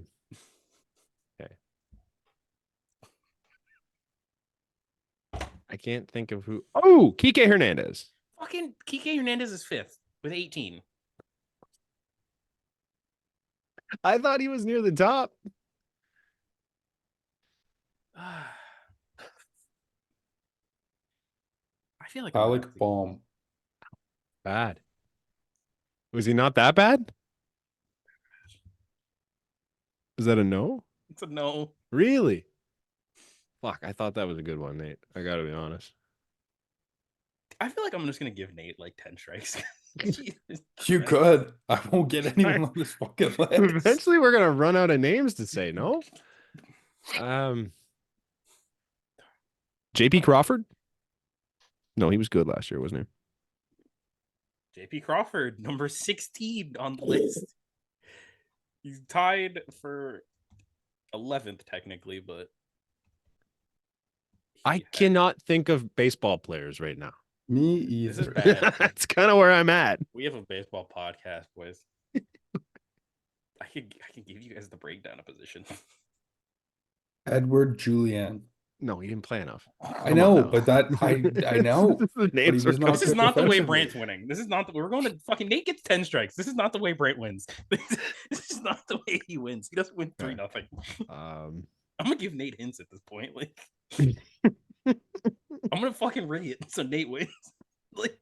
I can't think of who. Oh, Kike Hernandez. Fucking Kike Hernandez is 5th with 18. I thought he was near the top. I feel like Alec Baum. Bad. Was he not that bad? Is that a no? It's a no. Really? Fuck, I thought that was a good one, Nate. I gotta be honest. I feel like I'm just gonna give Nate like 10 strikes. You could. I won't get anyone on this fucking list. Eventually, we're gonna run out of names to say. No. JP Crawford. No, he was good last year, wasn't he? JP Crawford, number 16 on the list. He's tied for 11th technically, but I cannot think of baseball players right now. Me This is either. bad. That's kind of where I'm at. We have a baseball podcast, boys. I can give you guys the breakdown of position. Edward Julian. No, he didn't play enough. I Come know, on now. but that I know. The But he names was are not This is good not the way defensively. Brant's winning. This is not the we're going to fucking Nate gets 10 strikes. This is not the way Brant wins. This is not the way he wins. He doesn't win 3-0. I'm gonna give Nate hints at this point. Like I'm gonna fucking ring it so Nate wins. Like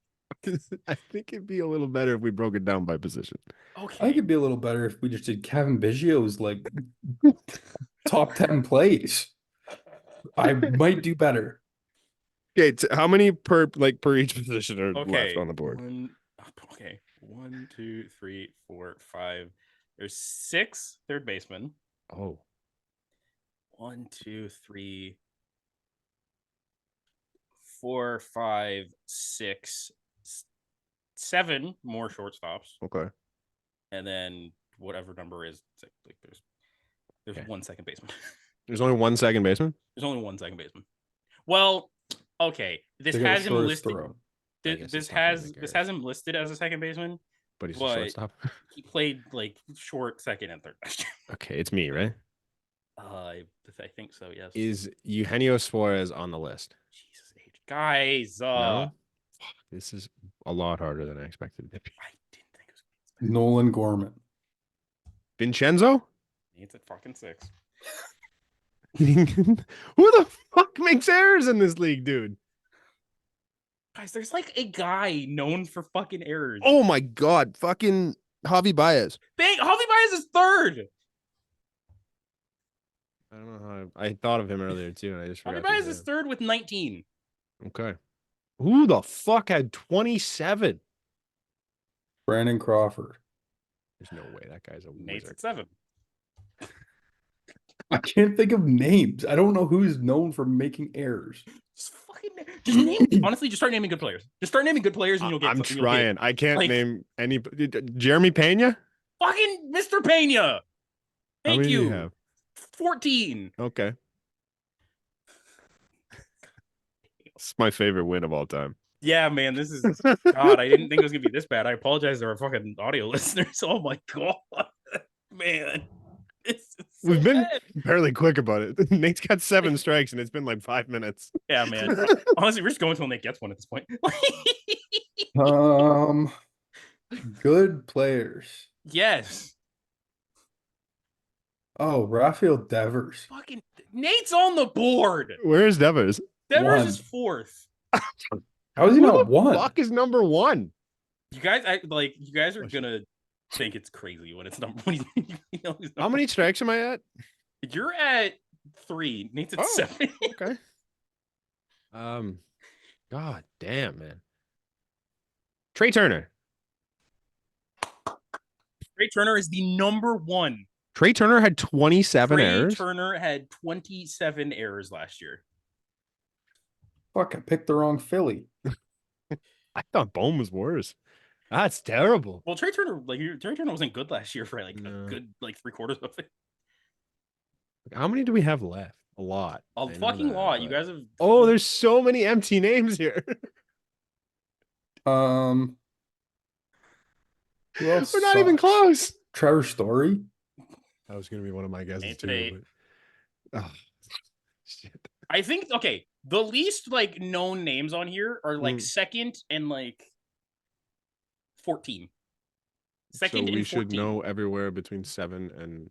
I think it'd be a little better if we broke it down by position. okay. I think it'd be a little better if we just did Kevin Biggio's like top 10 plays. I might do better. Okay, how many per each position are Okay. left on the board? 1, 2, 3, 4, 5. There's 6 third basemen. Oh, 1, 2, 3, 4, 5, 6, 7 more shortstops, okay. and then whatever number is like there's Okay. 1 second baseman. There's only 1 second baseman. There's only 1 second baseman. Well, okay, this They got has the him shortest listed. throw. This has him listed as a second baseman. But he's a But- shortstop. He played like short, second, and third last year. Okay, it's me, right? I think so. Yes. Is Eugenio Suarez on the list? Jesus H. Guys, No. Fuck, this is a lot harder than I expected it to be. I didn't think it was Nolan Gorman. Vincenzo? It's at fucking 6. Who the fuck makes errors in this league, dude? Guys, there's like a guy known for fucking errors. Oh my god, fucking Javi Baez. Javi Baez is 3rd. I don't know how I thought of him earlier too, and I just Javi forgot. Baez is 3rd with 19. Okay. Who the fuck had 27? Brandon Crawford. There's no way that guy's a Nate's wizard. at 7. I can't think of names. I don't know who's known for making errors. Just name. Honestly, just start naming good players. Just start naming good players, and you'll get. I'm you'll get trying. I can't like- name any. Jeremy Pena? fucking Mr. Pena. How Thank many do you. you have? 14. Okay. It's my favorite win of all time. Yeah, man, this is God. I didn't think it was gonna be this bad. I apologize to our fucking audio listeners. Oh my god, man, it's so We've been bad. fairly quick about it. Nate's got 7 strikes, and it's been like 5 minutes. Yeah, man. Honestly, we're just going until Nate gets one at this point. Good players. Yes, Oh, Rafael Devers. fucking Nate's on the board. Where's Devers? Devers One. is 4th. How is he Who not the one? fuck is number 1? You guys, you guys are gonna think it's crazy when it's number one. How many strikes am I at? You're at 3. Nate's at 7. Okay. God damn, man. Trey Turner. Trey Turner is the number 1. Trey Turner had 27 Trey errors. Turner had 27 errors last year. Fuck, I picked the wrong Philly. I thought Bohm was worse. That's terrible. Well, Trey Turner wasn't good last year for like No. a good 3/4 of it. How many do we have left? A lot. A I know fucking that, lot. You but- guys have. Oh, there's so many empty names here. Um, who else We're not even sucks? close. Trevor Story. That was gonna be one of my guesses Ain't too. today. But... Oh, shit. I think okay. The least like known names on here are like Mm. second and like 14. So Second we and should 14. know everywhere between 7 and.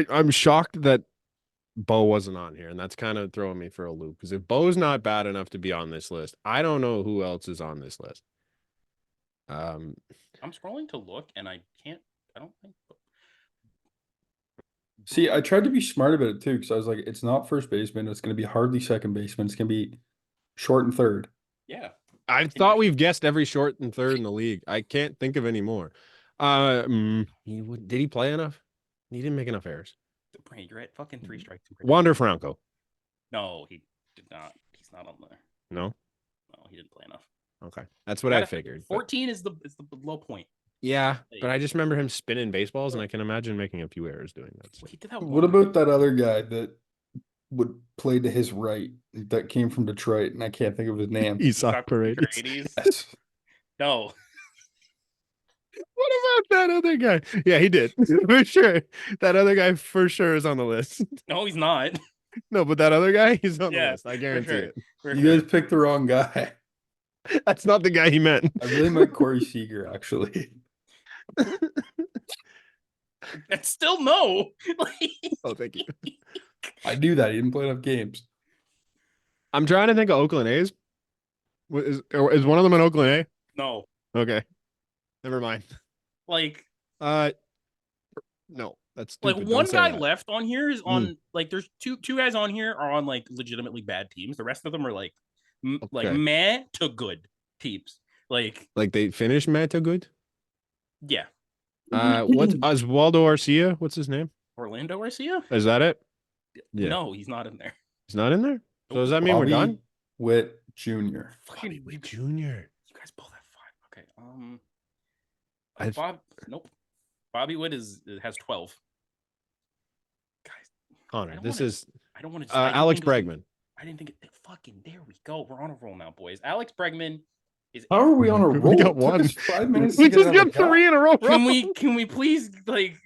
I'm shocked that Bo wasn't on here, and that's kind of throwing me for a loop. Because if Bo's not bad enough to be on this list, I don't know who else is on this list. I'm scrolling to look, and I can't. I don't think. See, I tried to be smart about it too, because I was like, it's not first baseman. It's going to be hardly second baseman. It's going to be short and third. Yeah. I thought we've guessed every short and third in the league. I can't think of any more. Did he play enough? He didn't make enough errors. Hey, you're at fucking 3 strikes. Wander Franco. No, he did not. He's not on there. No. No, he didn't play enough. Okay, that's what I figured. 14 is the low point. Yeah, but I just remember him spinning baseballs, and I can imagine making a few errors doing that. So. He did that. What about that other guy that would play to his right that came from Detroit, and I can't think of his name. Isak Paredes. Yes. No. What about that other guy? Yeah, he did. For sure. That other guy for sure is on the list. No, he's not. No, but that other guy, he's on the Yeah, list. I guarantee sure. it. You guys picked the wrong guy. That's not the guy he meant. I really meant Corey Seager, actually. That's still no. Oh, thank you. I knew that. He didn't play enough games. I'm trying to think of Oakland A's. Is one of them an Oakland A? No. Okay. Never mind. Like, no, that's like stupid. one Don't say guy that. left on here is on like there's two guys on here are on like legitimately bad teams. The rest of them are like like Okay. meh to good teams. Like they finished Mata good. yeah. What's Oswaldo Arcia? What's his name? Orlando Garcia? Is that it? Yeah. No, he's not in there. He's not in there. So does that mean Bobby we're done? Witt Jr. Bobby Witt Jr. You guys both have 5. Okay. Nope. Bobby Witt has 12. Guys, Connor, I don't want to. Alex Bregman. I didn't think it. Fucking there we go. We're on a roll now, boys. Alex Bregman is. How are we on a roll? We got It took one. us 5 minutes We to just get got 3 in a row. Can we please like?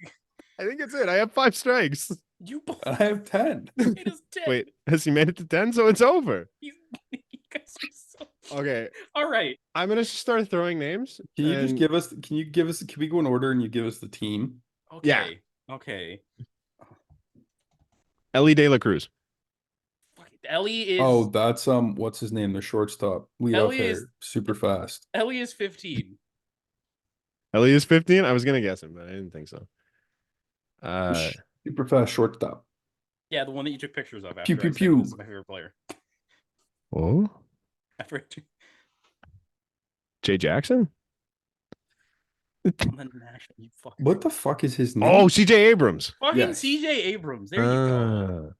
I think it's it. I have 5 strikes. You both. I have 10. It is 10. Wait, has he made it to 10? So it's over. You guys are so. Okay. All right. I'm gonna start throwing names. Can you just give us? Can we go in order and you give us the team? Okay. Yeah. Okay. Ellie De La Cruz. Ellie is. Oh, that's what's his name? The shortstop. Lead off hitter, super fast. Ellie is 15. Ellie is 15. I was gonna guess him, but I didn't think so. Super fast shortstop. Yeah, the one that you took pictures of after. Pew, pew, I said pew. this is my favorite player. Oh, After Jay Jackson. on the national, you fucking. What the fuck is his name? Oh, CJ Abrams. Fucking Yes. CJ Abrams. There you go.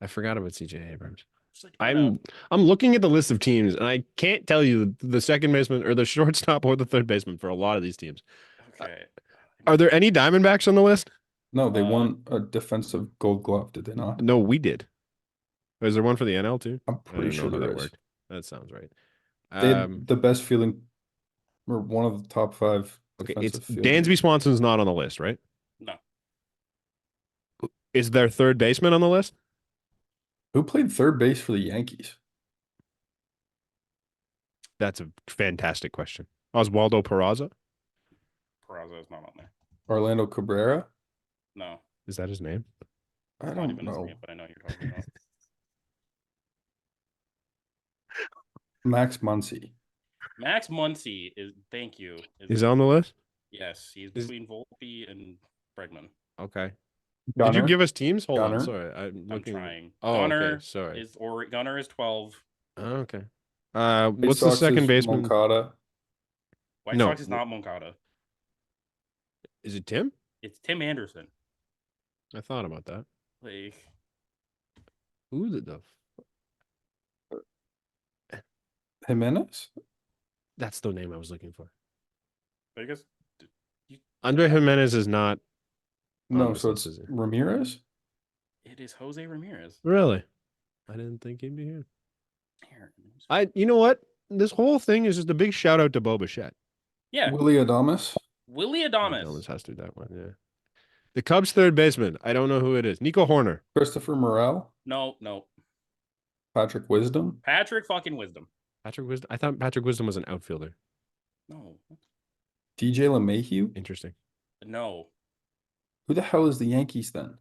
I forgot about CJ Abrams. Like, I'm looking at the list of teams, and I can't tell you the second baseman or the shortstop or the third baseman for a lot of these teams. okay. Are there any Diamondbacks on the list? No, they won a defensive Gold Glove, did they not? No, we did. Is there one for the NL too? I'm I pretty don't know sure how there that is. worked. That sounds right. They had the best fielding, or one of the top 5. Okay, it's defensive Dansby Swanson's not on the list, right? No. Is there third baseman on the list? Who played third base for the Yankees? That's a fantastic question. Oswaldo Peraza? Peraza is not on there. Orlando Cabrera? No. Is that his name? I Not don't even his know. name, but I know you're talking about. Max Muncy. Max Muncy is. Thank you. He's on the list? Yes, he's between Volpe and Bregman. Okay. Gunner? Did you give us teams? Hold Gunner? on. Sorry. I'm I'm trying. Oh, Gunner okay. Sorry. Gunner is 12. Oh, okay. White What's the Sox second is baseman? Moncada. White No. Sox is not Moncada. Is it Tim? It's Tim Anderson. I thought about that. Like, Who the Jimenez? That's the name I was looking for. I guess. Andre Jimenez is not. No, this so list, it's is he? Ramirez? It is Jose Ramirez. Really? I didn't think he'd be here. You know what? This whole thing is just a big shout out to Bo Bichette. Yeah, Willie Adames. Willie Adames Adames. has to do that one. Yeah. The Cubs third baseman. I don't know who it is. Nico Horner. Christopher Morel. No. Patrick Wisdom. Patrick fucking Wisdom. Patrick Wisdom. I thought Patrick Wisdom was an outfielder. No. DJ LeMahieu. Interesting. No. Who the hell is the Yankees then?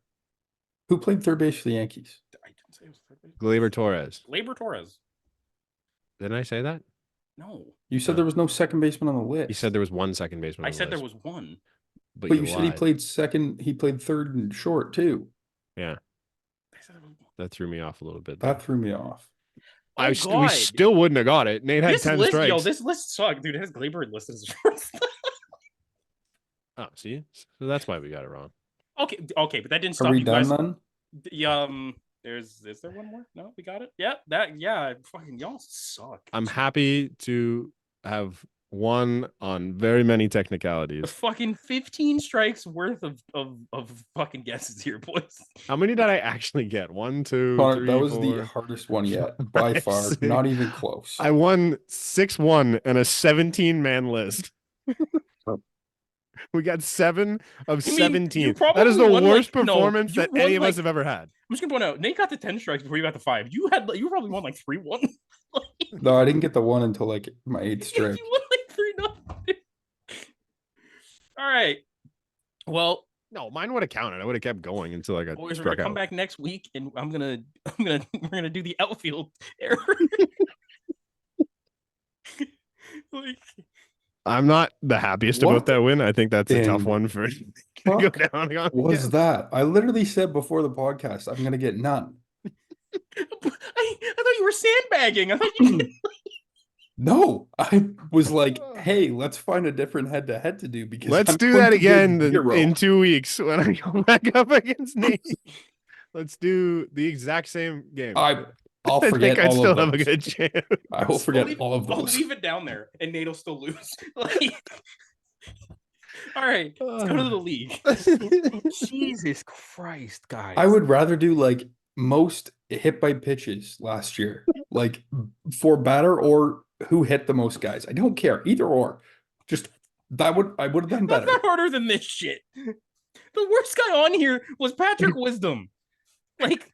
Who played third base for the Yankees? I didn't say it was third base. Gleyber Torres. Gleyber Torres. Didn't I say that? No. You said there was no second baseman on the list. You said there was one second baseman. I said there was one. But you said he played second. He played third and short too. Yeah. I said there was one. That threw me off a little bit. That threw me off. Oh, we still wouldn't have got it. Nate had 10 strikes. Yo, this list sucked, dude. It has Gleyber listed as a shortstop. Oh, see? So that's why we got it wrong. Okay, but that didn't Are stop we you done guys. then? Is there one more? No, we got it. Fucking y'all suck. I'm happy to have won on very many The technicalities. fucking 15 strikes worth of fucking guesses here, boys. How many did I actually get? 1, 2, Connor, 3, that was 4, the hardest one yet, by 5, far. 6. Not even close. I won 6-1 and a 17-man list. We got 7 of 17. That is the worst performance that any of us have ever had. I'm just gonna point out, Nate got the 10 strikes before you got the 5. You probably won like 3-1. No, I didn't get the one until like my 8th strike. You won like 3-0. All right. Well, no, mine would have counted. I would have kept going until I got boys, we're struck gonna come out. back next week, and we're gonna do the outfield error. Like, I'm not the happiest about that win. I think that's a tough one for to go down on. Was that? I literally said before the podcast, I'm gonna get none. I thought you were sandbagging. I thought you. No, I was like, hey, let's find a different head-to-head to do because let's I'm do going that to get again 0. in 2 weeks when I go back up against Nate. Let's do the exact same game. I'll forget I think I all still of have a those. good chance. I will forget all of I'll those. leave it down there, and Nate will still lose. Like, all right, let's go to the league. Jesus Christ, guys! I would rather do like most hit by pitches last year, like for batter or who hit the most guys. I don't care, either or. Just I would have done better. That's not harder than this shit. The worst guy on here was Patrick Wisdom. Like,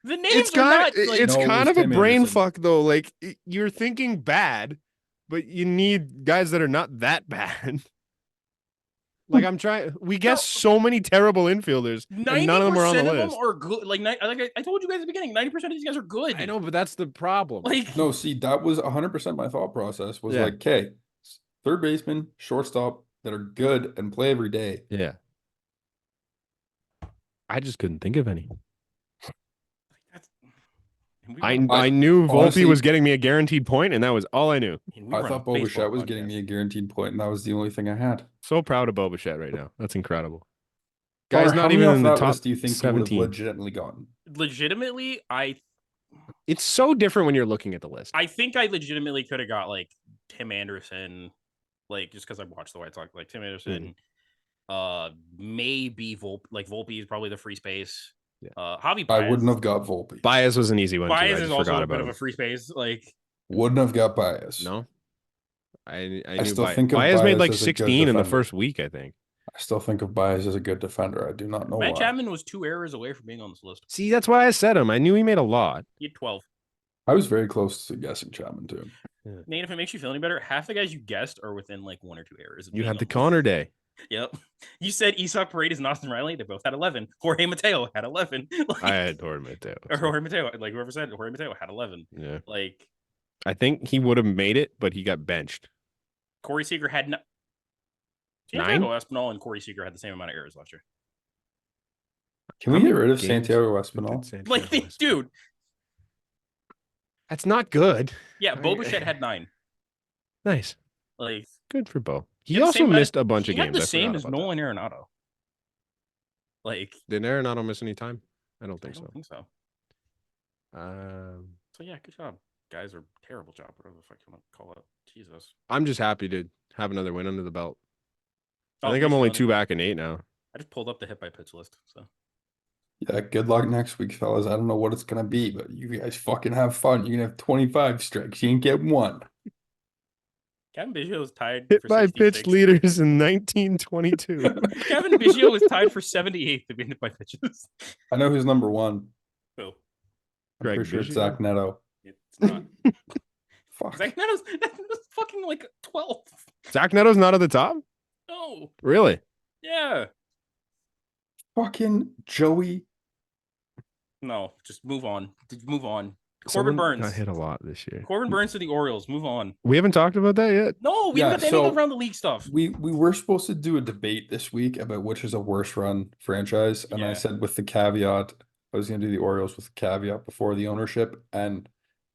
the names are not. Like, it's No, it kind was of a Tim brain Anderson. fuck though. Like you're thinking bad, but you need guys that are not that bad. Like I'm trying. We guess so many terrible infielders, and none of them are on the 90% of list. them are good. Like I told you guys at the beginning, 90% of these guys are good. I know, but that's the problem. Like, No, see, that was 100% my thought process. Was Yeah. like, okay, third baseman, shortstop that are good and play every day. Yeah. I just couldn't think of any. I knew Volpe honestly, was getting me a guaranteed point, and that was all I knew. I thought Bo Bichette was getting me a guaranteed point, and that was the only thing I had. So proud of Bo Bichette right now. That's incredible. Connor, Guy's how not many even off in the that top list do you think you would have 17. legitimately gotten? Legitimately, It's so different when you're looking at the list. I think I legitimately could have got like Tim Anderson, like just because I watched the White Sox, like Tim Anderson, maybe Volpe. Like Volpe is probably the free space. Yeah. Javi Baez. I wouldn't have got Volpe. Baez was an easy one. Baez too. I is just also forgot a bit about of him. a free space. Like, Wouldn't have got Baez. No, I knew still Baez. think of Baez made Baez like as a good 16 in the defender. first week, I think. I still think of Baez as a good defender. I do not know Matt why. Chapman was 2 errors away from being on this list. See, that's why I said him. I knew he made a lot. He had 12. I was very close to guessing Chapman too. Yeah. Nate, if it makes you feel any better, half the guys you guessed are within like 1 or 2 errors. You had the Connor day. Yep. You said Isak Paredes and Austin Riley. They both had 11. Jorge Mateo had 11. Like, I had Jorge Mateo. or Jorge Mateo. Like whoever said Jorge Mateo had 11. Yeah. Like, I think he would have made it, but he got benched. Corey Seager had 9. 9? Santiago Espinal and Corey Seager had the same amount of errors last year. Can we How get many rid of games Santiago did Espinal? Santiago Like, Espinal- dude. That's not good. Yeah, I Bo mean, Bichette had 9. Nice. Like, Good for Bo. he He had the also same amount- missed a bunch of he had games. the I same forgot as about that. Nolan Arenado. Like, Did Arenado miss any time? I don't I think don't so. think so. So yeah, good job. Guys are terrible job, whatever the fuck you want to call it. Jesus. I'm just happy to have another win under the belt. Oh, I think I'm only 2 back in 8 now. I just pulled up the hit by pitch list. So Yeah, good luck next week, fellas. I don't know what it's gonna be, but you guys fucking have fun. You're gonna have 25 strikes. You ain't get one. Kevin Biggio is tied Hit for by pitch 66th. leaders in 1922. Kevin Biggio is tied for 78th to be hit by pitches. I know who's number one. Oh, I'm Greg pretty sure it's Biggio? Zach Neto. it's not. Fuck. Zach Neto's fucking like 12th. Zach Neto's not at the top? No. Really? Yeah. Fucking Joey. No, just move on. Move on. Someone Corbin Burns got hit a lot this year. Corbin Burns to the Orioles. Move on. We haven't talked about that yet. No, we Yeah, haven't got any so around the league stuff. We were supposed to do a debate this week about which is a worse run franchise, and I Yeah. said with the caveat I was going to do the Orioles with the caveat before the ownership, and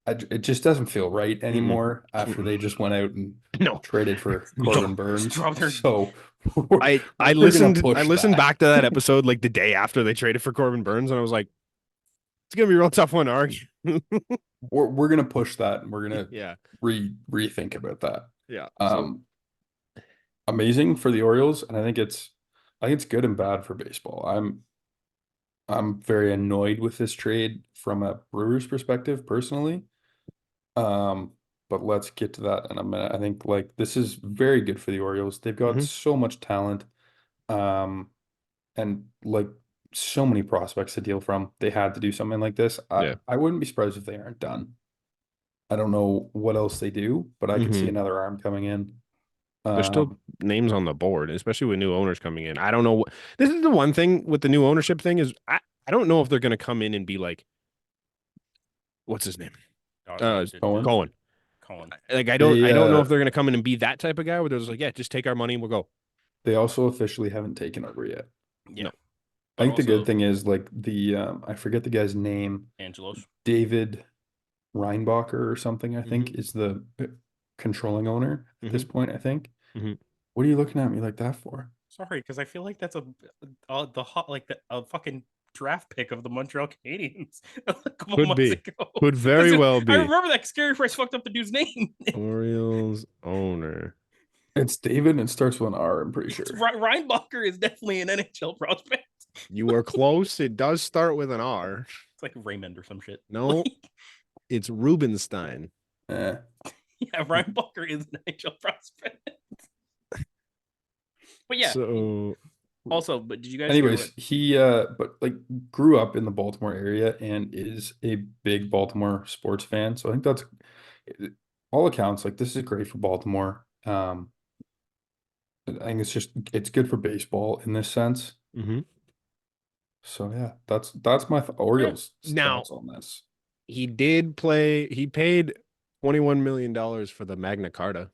it just doesn't feel right anymore after they just went out and No. traded for Corbin Burns. Drop their- So I we're listened gonna push that. back to that episode like the day after they traded for Corbin Burns, and I was like, it's gonna be a real tough one to argue. We're gonna push that, and we're gonna Yeah. rethink about that. Yeah. Amazing for the Orioles, and I think it's good and bad for baseball. I'm very annoyed with this trade from a Brewers perspective personally. But let's get to that in a minute. I think like this is very good for the Orioles. They've got so much talent, and like so many prospects to deal from. They had to do something like this. Yeah. I wouldn't be surprised if they aren't done. I don't know what else they do, but I could see another arm coming in. There's still names on the board, especially with new owners coming in. I don't know. This is the one thing with the new ownership thing is I don't know if they're going to come in and be like, what's his name? Cohen. Like I don't know if they're going to come in and be that type of guy where they're just like, yeah, just take our money and we'll go. They also officially haven't taken over yet. Yeah. No. I think the good thing is like I forget the guy's name. Angelos. David Reinbacher or something, I think, is the controlling owner at this point, I think. What are you looking at me like that for? Sorry, because I feel like that's a fucking draft pick of the Montreal Canadiens a couple months ago. Could very well be. I remember that Scary Price fucked up the dude's name. Orioles owner. It's David and it starts with an R, I'm pretty sure. Reinbacher is definitely an NHL prospect. You are close. It does start with an R. It's like Raymond or some shit. No, it's Rubenstein. Yeah, Reinbacher is an NHL prospect. But yeah. So also, but did you guys? Anyways, he but like grew up in the Baltimore area and is a big Baltimore sports fan. So I think that's all accounts. Like this is great for Baltimore. I think it's good for baseball in this sense. So yeah, that's my Orioles stance on this. He paid $21 million for the Magna Carta.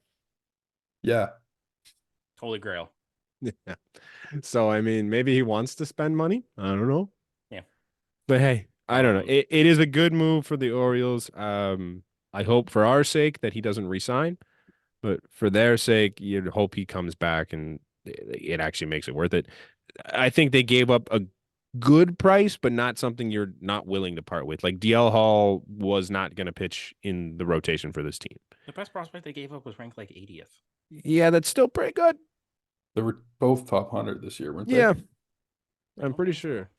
Yeah. Holy Grail. Yeah. So I mean, maybe he wants to spend money. I don't know. Yeah. But hey, I don't know. It is a good move for the Orioles. I hope for our sake that he doesn't resign, but for their sake, you'd hope he comes back and it actually makes it worth it. I think they gave up a good price, but not something you're not willing to part with. Like DL Hall was not going to pitch in the rotation for this team. The best prospect they gave up was ranked like 80th. Yeah, that's still pretty good. They were both top 100 this year, weren't they? Yeah, I'm pretty sure.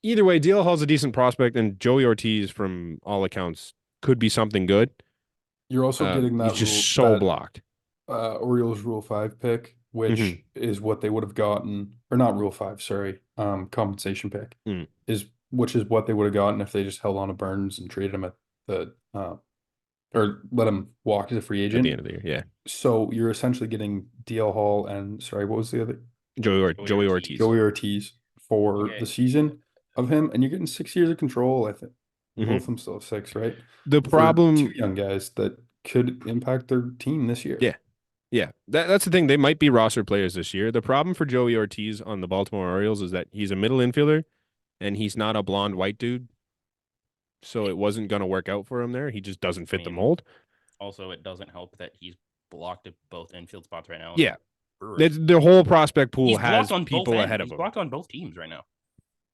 Either way, DL Hall's a decent prospect, and Joey Ortiz, from all accounts, could be something good. You're also getting that he's just so blocked. Orioles Rule 5 pick, which is what they would have gotten, or not Rule 5, sorry, compensation pick, which is what they would have gotten if they just held on to Burns and traded him at the or let him walk as a free agent At the end of the year. Yeah. So you're essentially getting DL Hall and sorry, what was the other? Joey Ortiz. Joey Ortiz for the season of him, and you're getting 6 years of control. I think both of them still have 6, right? The problem, two young guys that could impact their team this year. Yeah. That's the thing. They might be roster players this year. The problem for Joey Ortiz on the Baltimore Orioles is that he's a middle infielder, and he's not a blonde white dude. So it wasn't going to work out for him there. He just doesn't fit the mold. Also, it doesn't help that he's blocked at both infield spots right now. Yeah. The whole prospect pool has people ahead of him. He's blocked on both teams right now.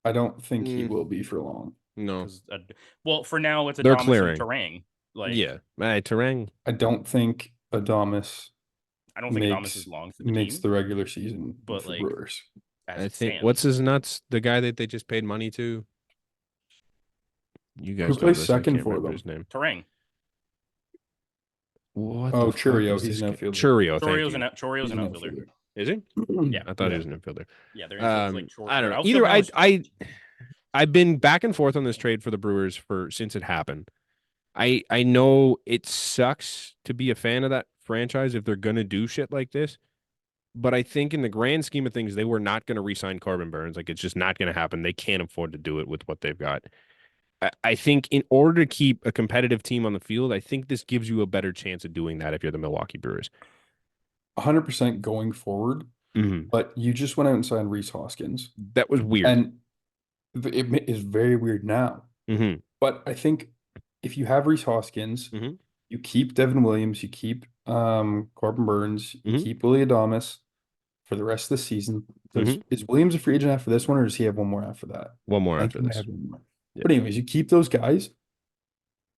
I don't think he will be for long. No. Well, for now, it's They're Adames clearing. and Terang. Terang. I don't think Adames Adames is long for the makes team. the regular season But for like Brewers. as I it think what's stands. his nuts? The guy that they just paid money to. You Who guys know plays this. I second can't for remember them? his name. Terang. What the Oh, fuck Churio. is He's this an guy? outfielder. Churio, thank Chorio's you. Chorio's He's an an outfielder. outfielder. Is he? Yeah. I thought he Yeah. was an infielder. Yeah, their infield's like I don't their know. outfield Either now is I've been back and forth on this trade for the Brewers for since it happened. I know it sucks to be a fan of that franchise if they're gonna do shit like this, but I think in the grand scheme of things, they were not gonna re-sign Corbin Burns. Like it's just not gonna happen. They can't afford to do it with what they've got. I think in order to keep a competitive team on the field, I think this gives you a better chance of doing that if you're the Milwaukee Brewers. 100% going forward, Mm-hmm. but you just went out and signed Reese Hoskins. That was weird. And it is very weird now. Mm-hmm. But I think if you have Reese Hoskins, Mm-hmm. you keep Devin Williams, you keep Corbin Burns, you Mm-hmm. keep Willie Adames for the rest of the season. Mm-hmm. Is Williams a free agent after this one, or does he have one more after that? One more I think after he might this. have one more. Yeah. But anyways, you keep those guys.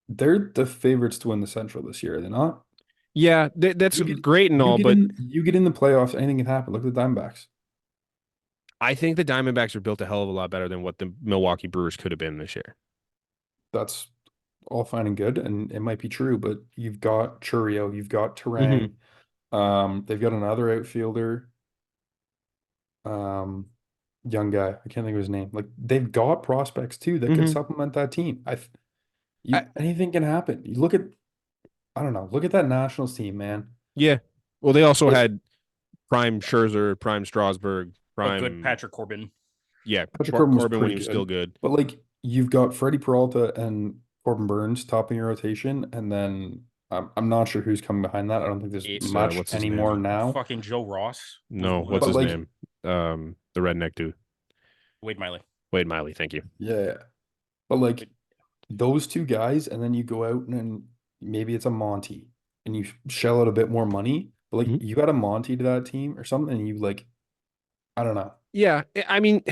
They're the favorites to win the Central this year, are they not? Yeah, that's great and all, but You get in the playoffs, anything can happen. Look at the Diamondbacks. I think the Diamondbacks are built a hell of a lot better than what the Milwaukee Brewers could have been this year. That's all fine and good, and it might be true, but you've got Churio, you've got Mm-hmm. Terang, they've got another outfielder, um, young guy. I can't think of his name. Like they've got prospects too that could Mm-hmm. supplement that team. I, Anything can happen. You look at I don't know, look at that Nationals team, man. yeah. Well, they also Like had prime Scherzer, prime Strasburg, a good prime Patrick Corbin. yeah, Patrick Corbin was Corbin when pretty he was still good, good. but like you've got Freddie Peralta and Corbin Burns topping your rotation, and then I'm not sure who's coming behind that. I don't think there's It's much What's his anymore name? now. fucking Joe Ross. No, what's But his like, name? The redneck dude. Wade Miley. Wade Miley, thank you. yeah, but like those two guys, and then you go out and maybe it's a Monty, and you shell out a bit more money. But like Mhm. you got a Monty to that team or something, and you like, I don't know. Yeah, I mean,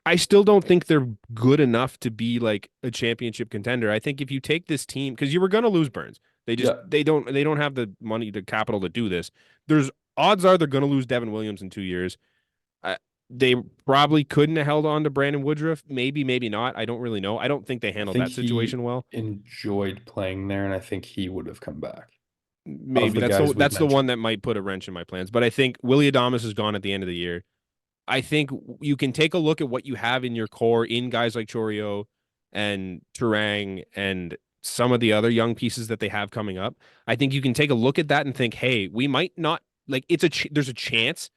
I still don't think they're good enough to be like a championship contender. I think if you take this team, because you were going to lose Burns, Yeah, they don't have the money, the capital to do this. There's odds are they're going to lose Devin Williams in 2 years. Uh, they probably couldn't have held on to Brandon Woodruff. Maybe, maybe not. I don't really know. I don't think they I handled think that he situation well. enjoyed playing there, and I think he would have come back. Of Maybe the guys we've that's the one mentioned. that might put a wrench in my plans. But I think Willie Adames is gone at the end of the year. I think you can take a look at what you have in your core in guys like Chorio and Turang and some of the other young pieces that they have coming up. I think you can take a look at that and think, hey, we might not like there's a chance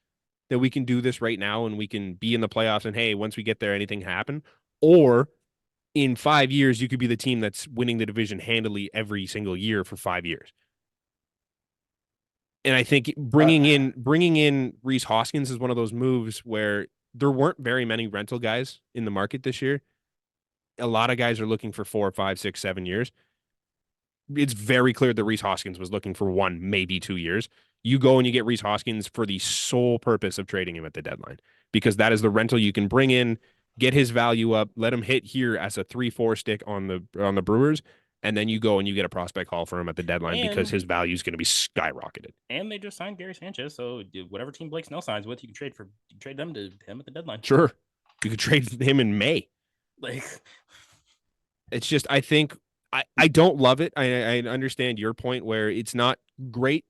that we can do this right now and we can be in the playoffs and hey, once we get there, anything happen. Or in 5 years, you could be the team that's winning the division handily every single year for 5 years. And I think bringing in Reese Hoskins is one of those moves where there weren't very many rental guys in the market this year. A lot of guys are looking for 4, 5, 6, 7 years. It's very clear that Reese Hoskins was looking for 1, maybe 2 years. You go and you get Reese Hoskins for the sole purpose of trading him at the deadline because that is the rental you can bring in, get his value up, let him hit here as a 3, 4 stick on the Brewers, and then you go and you get a prospect haul for him at the deadline because his value is going to be skyrocketed. And they just signed Gary Sanchez, so whatever team Blake Snell signs with, you can trade them to him at the deadline. Sure, you could trade him in May. Like, it's just I think I don't love it. I understand your point where it's not great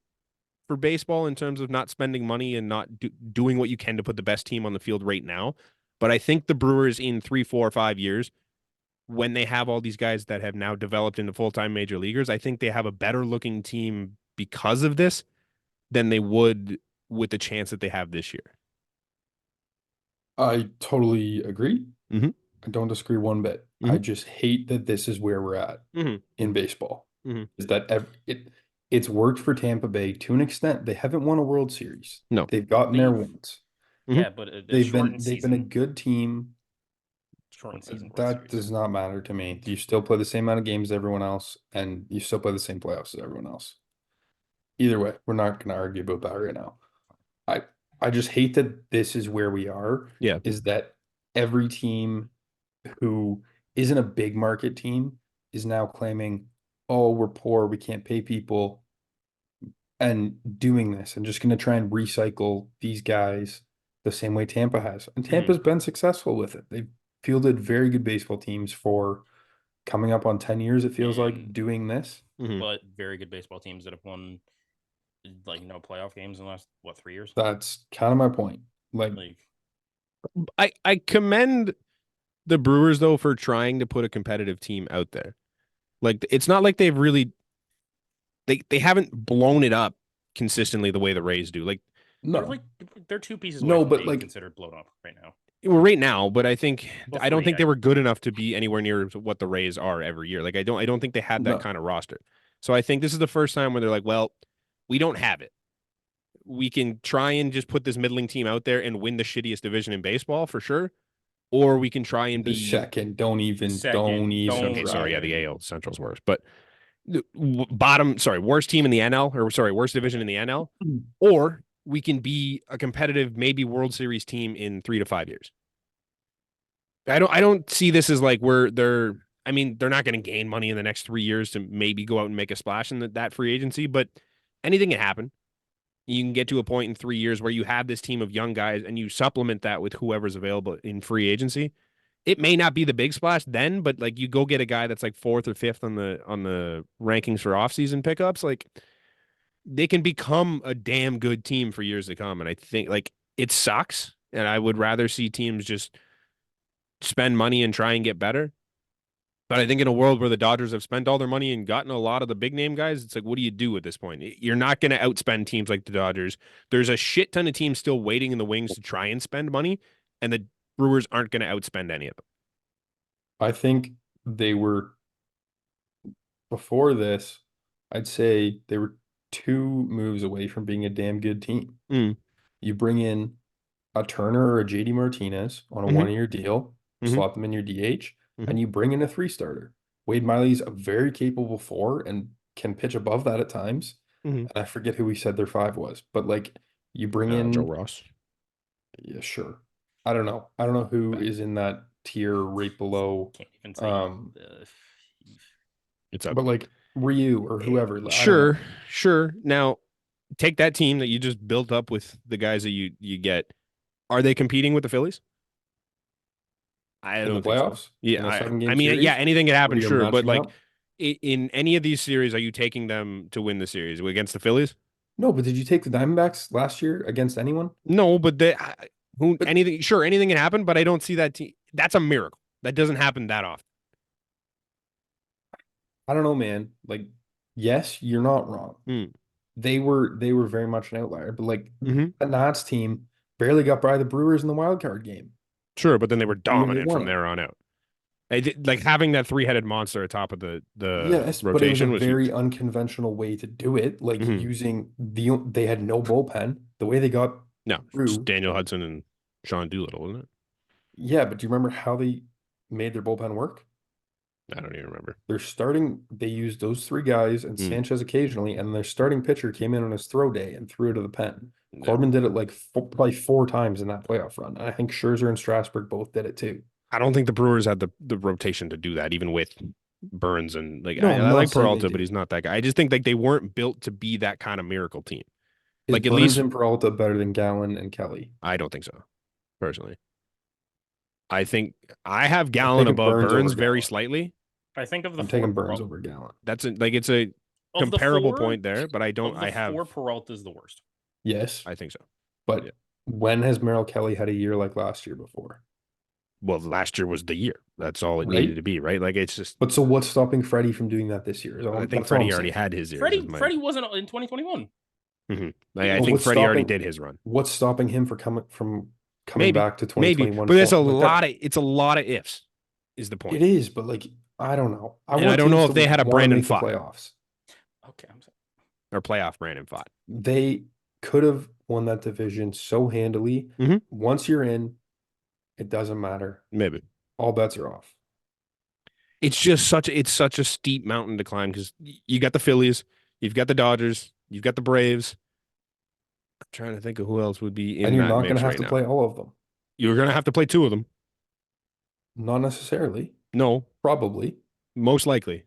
for baseball in terms of not spending money and not doing what you can to put the best team on the field right now. But I think the Brewers in 3, 4, 5 years, when they have all these guys that have now developed into full-time major leaguers, I think they have a better looking team because of this than they would with the chance that they have this year. I totally agree. Mm-hmm. I don't disagree one bit. Mm-hmm. I just hate that this is where we're at in baseball. Mm-hmm. Is that it's worked for Tampa Bay to an extent. They haven't won a World Series. No, they've gotten there once. yeah, but They've been a good team. Shortened season. That does not matter to me. You still play the same amount of games as everyone else, and you still play the same playoffs as everyone else. Either way, we're not going to argue about that right now. I just hate that this is where we are. Yeah. Is that every team who isn't a big market team is now claiming, oh, we're poor, we can't pay people, and doing this and just going to try and recycle these guys the same way Tampa has. And Tampa's been successful with it. They've fielded very good baseball teams for coming up on 10 years, it feels like, doing this. But very good baseball teams that have won like no playoff games in the last 3 years. That's kind of my point. Like I commend the Brewers though for trying to put a competitive team out there. Like it's not like they've really they haven't blown it up consistently the way the Rays do. Like no, they're 2 pieces away from but being like considered blown up right now. well, right now, but I think Well, I don't 3, think they were good enough to be anywhere near what the Rays are every year. Like I don't think they had that no. kind of roster. So I think this is the first time where they're like, well, we don't have it. We can try and just put this middling team out there and win the shittiest division in baseball for sure, or we can try and The be second, don't even Okay, try. sorry, yeah, the AL Central's worse, but worst team in the NL, or sorry, worst division in the NL, or we can be a competitive, maybe World Series team in 3 to 5 years. I don't see this as like I mean, they're not going to gain money in the next 3 years to maybe go out and make a splash in that free agency, but anything can happen. You can get to a point in 3 years where you have this team of young guys and you supplement that with whoever's available in free agency. It may not be the big splash then, but like you go get a guy that's like 4th or 5th on the rankings for offseason pickups, like they can become a damn good team for years to come. And I think like it sucks, and I would rather see teams just spend money and try and get better. But I think in a world where the Dodgers have spent all their money and gotten a lot of the big name guys, it's like, what do you do at this point? You're not going to outspend teams like the Dodgers. There's a shit ton of teams still waiting in the wings to try and spend money, and the Brewers aren't going to outspend any of them. I think they were, before this, I'd say they were 2 moves away from being a damn good team. You bring in a Turner or a JD Martinez on a 1-year deal, slot them in your DH, and you bring in a 3-starter. Wade Miley's a very capable 4 and can pitch above that at times. And I forget who we said their 5 was, but like you bring in Joe Ross. Yeah, sure. I don't know. I don't know who is in that tier right below. Can't even say It's up. But like Ryu or whoever. Sure. Now, take that team that you just built up with the guys that you get. Are they competing with the Phillies? I in the don't think so. playoffs? Yeah, In a 7-game I mean, series? yeah, anything can happen, Where you're sure, but matching like up? in any of these series, are you taking them to win the series against the Phillies? No, but did you take the Diamondbacks last year against anyone? No, but anything can happen, but I don't see that team. That's a miracle. That doesn't happen that often. I don't know, man. Like, yes, you're not wrong. They were very much an outlier, but like the Nats team barely got by the Brewers in the wild card game. Sure, but then they were And then they dominant won from it. there on out. Like having that 3-headed monster atop of the Yes, but it was a rotation was very huge. unconventional way to do it. Like using they had no bullpen. The way they got No, through. just Daniel Hudson and Sean Doolittle, wasn't it? Yeah, but do you remember how they made their bullpen work? I don't even remember. They used those 3 guys and Sanchez occasionally, and their starting pitcher came in on his throw day and threw it to the pen. Corbin did it like probably 4 times in that playoff run. And I think Scherzer and Strasburg both did it too. I don't think the Brewers had the rotation to do that, even with Burns and like No, I like Peralta, but he's not that guy. I just think like they weren't built to be that kind of miracle team. Is like at Burns least and Peralta better than Gallen and Kelly? I don't think so, personally. I think I have Gallen above Burns very slightly. I think of the I'm taking Burns over Gallen. That's it's a comparable point there, but I don't. I have 4 Peralta's the worst. Yes, I think so. But when has Merrill Kelly had a year like last year before? Well, last year was the year. That's all it needed to be, right? Like it's just. But so what's stopping Freddie from doing that this year? I think Freddie already had his year. Freddie wasn't in 2021. I think Freddie already did his run. What's stopping him from coming back to 2021? Maybe, but there's a lot of it's a lot of ifs. Is the point? It is, but like I don't know. I don't know if they had a Brandon Pfaadt playoffs. Okay, I'm sorry. Or playoff Brandon Pfaadt. They could have won that division so handily. Once you're in, it doesn't matter. Maybe all bets are off. It's just such a steep mountain to climb because you got the Phillies, you've got the Dodgers, you've got the Braves. I'm trying to think of who else would be in. And you're that not going to have right to now. play all of them. You're going to have to play 2 of them. Not necessarily. No, probably. Most likely.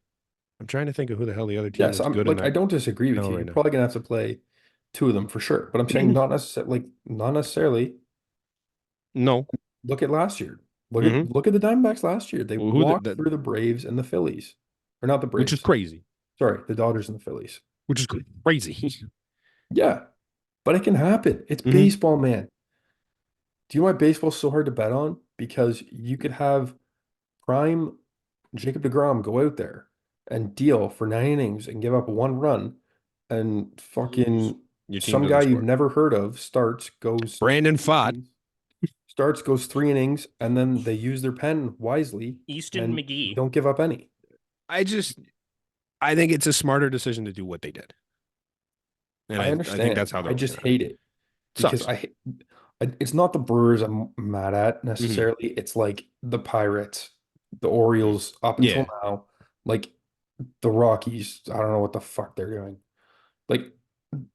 I'm trying to think of who the hell the other team is good in that. I don't disagree with you. You're probably going to have to play 2 of them for sure. But I'm saying not necessarily. No. Look at last year. Look at Hmm. look at the Diamondbacks last year. They Who walked through the Braves and the Phillies. Or not the which is Braves. crazy. Sorry, the Dodgers and the Phillies. Which is crazy. Yeah, but it can happen. It's Hmm. baseball, man. Do you know why baseball's so hard to bet on? Because you could have prime Jacob deGrom go out there and deal for 9 innings and give up 1 run, and Lose. fucking Your team some doesn't guy you've score. never heard of starts, goes Brandon three Pfaadt. innings, starts, goes 3 innings, and then they use their pen wisely Easton and McGee. don't give up any. I just I think it's a smarter decision to do what they did. And I I think understand. that's how they're I looking just at it. hate it because Sucks. it's not the Brewers I'm mad at Hmm. necessarily. It's like the Pirates, the Orioles up until Yeah. now, like the Rockies. I don't know what the fuck they're doing. Like,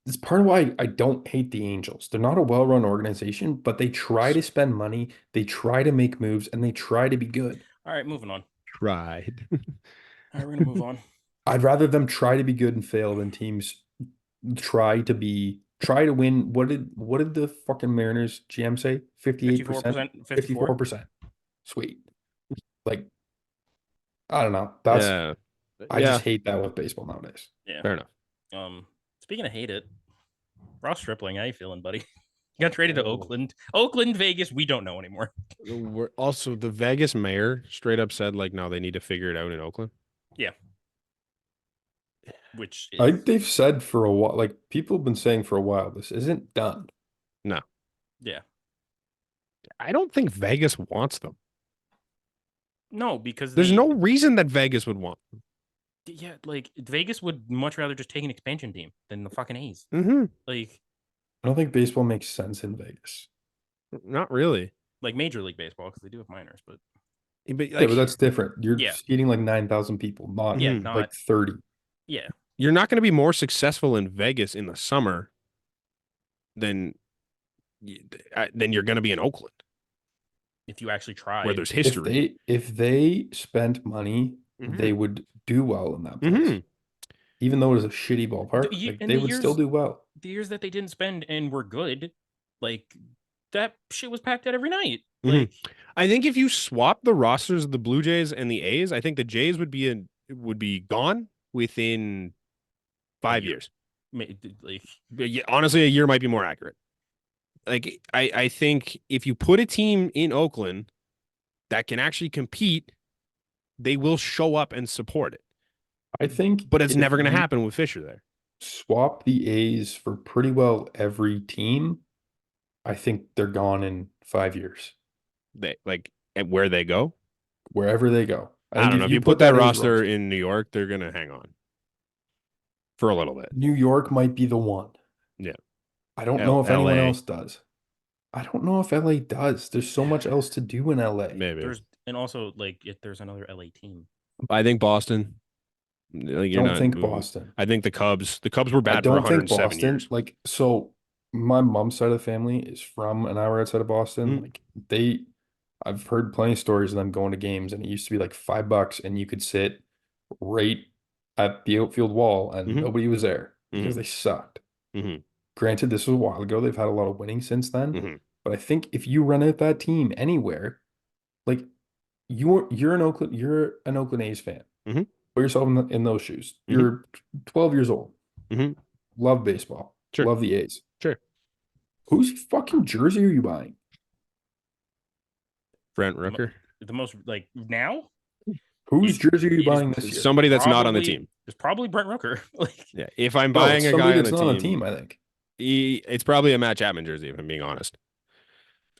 it's part of why I don't hate the Angels. They're not a well-run organization, but they try to spend money, they try to make moves, and they try to be good. All right, moving on. Tried. All right, we're gonna move on. I'd rather them try to be good and fail than teams try to win. What did the fucking Mariners GM say? 58%? 54%, 54. 54%. Sweet. Like, I don't know. Yeah. I just Yeah. hate that with baseball nowadays. Yeah. Fair enough. Speaking of hate it, Ross Stripling, how you feeling, buddy? Got traded to Oh. Oakland. Oakland, Vegas, we don't know anymore. We're also, the Vegas mayor straight up said, like, no, they need to figure it out in Oakland. Yeah. Which is They've said for a while, like people have been saying for a while, this isn't done. No. yeah. I don't think Vegas wants them. No, because There's no reason that Vegas would want them. yeah, like Vegas would much rather just take an expansion team than the fucking A's. Mm-hmm. Like I don't think baseball makes sense in Vegas. Not really. Major league baseball, because they do have minors, but But Yeah, but that's different. You're yeah. seating like 9,000 people, not Yeah, Mhm. not like 30. yeah. You're not going to be more successful in Vegas in the summer than you're going to be in Oakland, If you actually try. where there's If history. they spent money, they Mhm. would do well in that place. Mhm. Even though it is a shitty ballpark, like In they the would still years do well. the years that they didn't spend and were good, like that shit was packed out every night. Mhm. Like I think if you swap the rosters of the Blue Jays and the A's, I think the Jays would be gone within a 5 year. years. Like But yeah, honestly, a year might be more accurate. Like I think if you put a team in Oakland that can actually compete, they will show up and support it. I think But it's if never going to you happen with Fisher there. swap the A's for pretty well every team, I think they're gone in 5 years, They like at where they go. wherever they go. I I think don't if know. If you you put put that that A's roster roster, in New York, they're going to hang on for a little bit. New York might be the one. Yeah. I don't know if anyone LA, else does. I don't know if LA does. There's so much else to do in LA. maybe. and also like if there's another LA team. I think Boston. Like you're Don't not think moving. Boston. I think the Cubs. The Cubs were I bad for don't think 107 Boston, years. like, so my mom's side of the family is from an hour outside of Boston. Mhm. Like, I've heard plenty of stories of them going to games, and it used to be like $5 and you could sit right at the outfield wall and Mhm. nobody was there because Mhm. they sucked. Mhm. Granted, this was a while ago. They've had a lot of winning since then. Mhm. But I think if you run out that team anywhere, like you're an Oakland A's fan. Mhm. Put yourself in those shoes. Mhm. You're 12 years old. Mhm. Love baseball. Sure. Love the A's. Sure. Whose fucking jersey are you buying? Brent Rooker. The most like now Whose jersey are you it is buying this year? Somebody that's not on the probably- team. It's probably Brent Rooker. Like Yeah. If I'm No, buying it's a somebody guy on that's the not on the team, team, I think. it's probably a Matt Chapman jersey, if I'm being honest.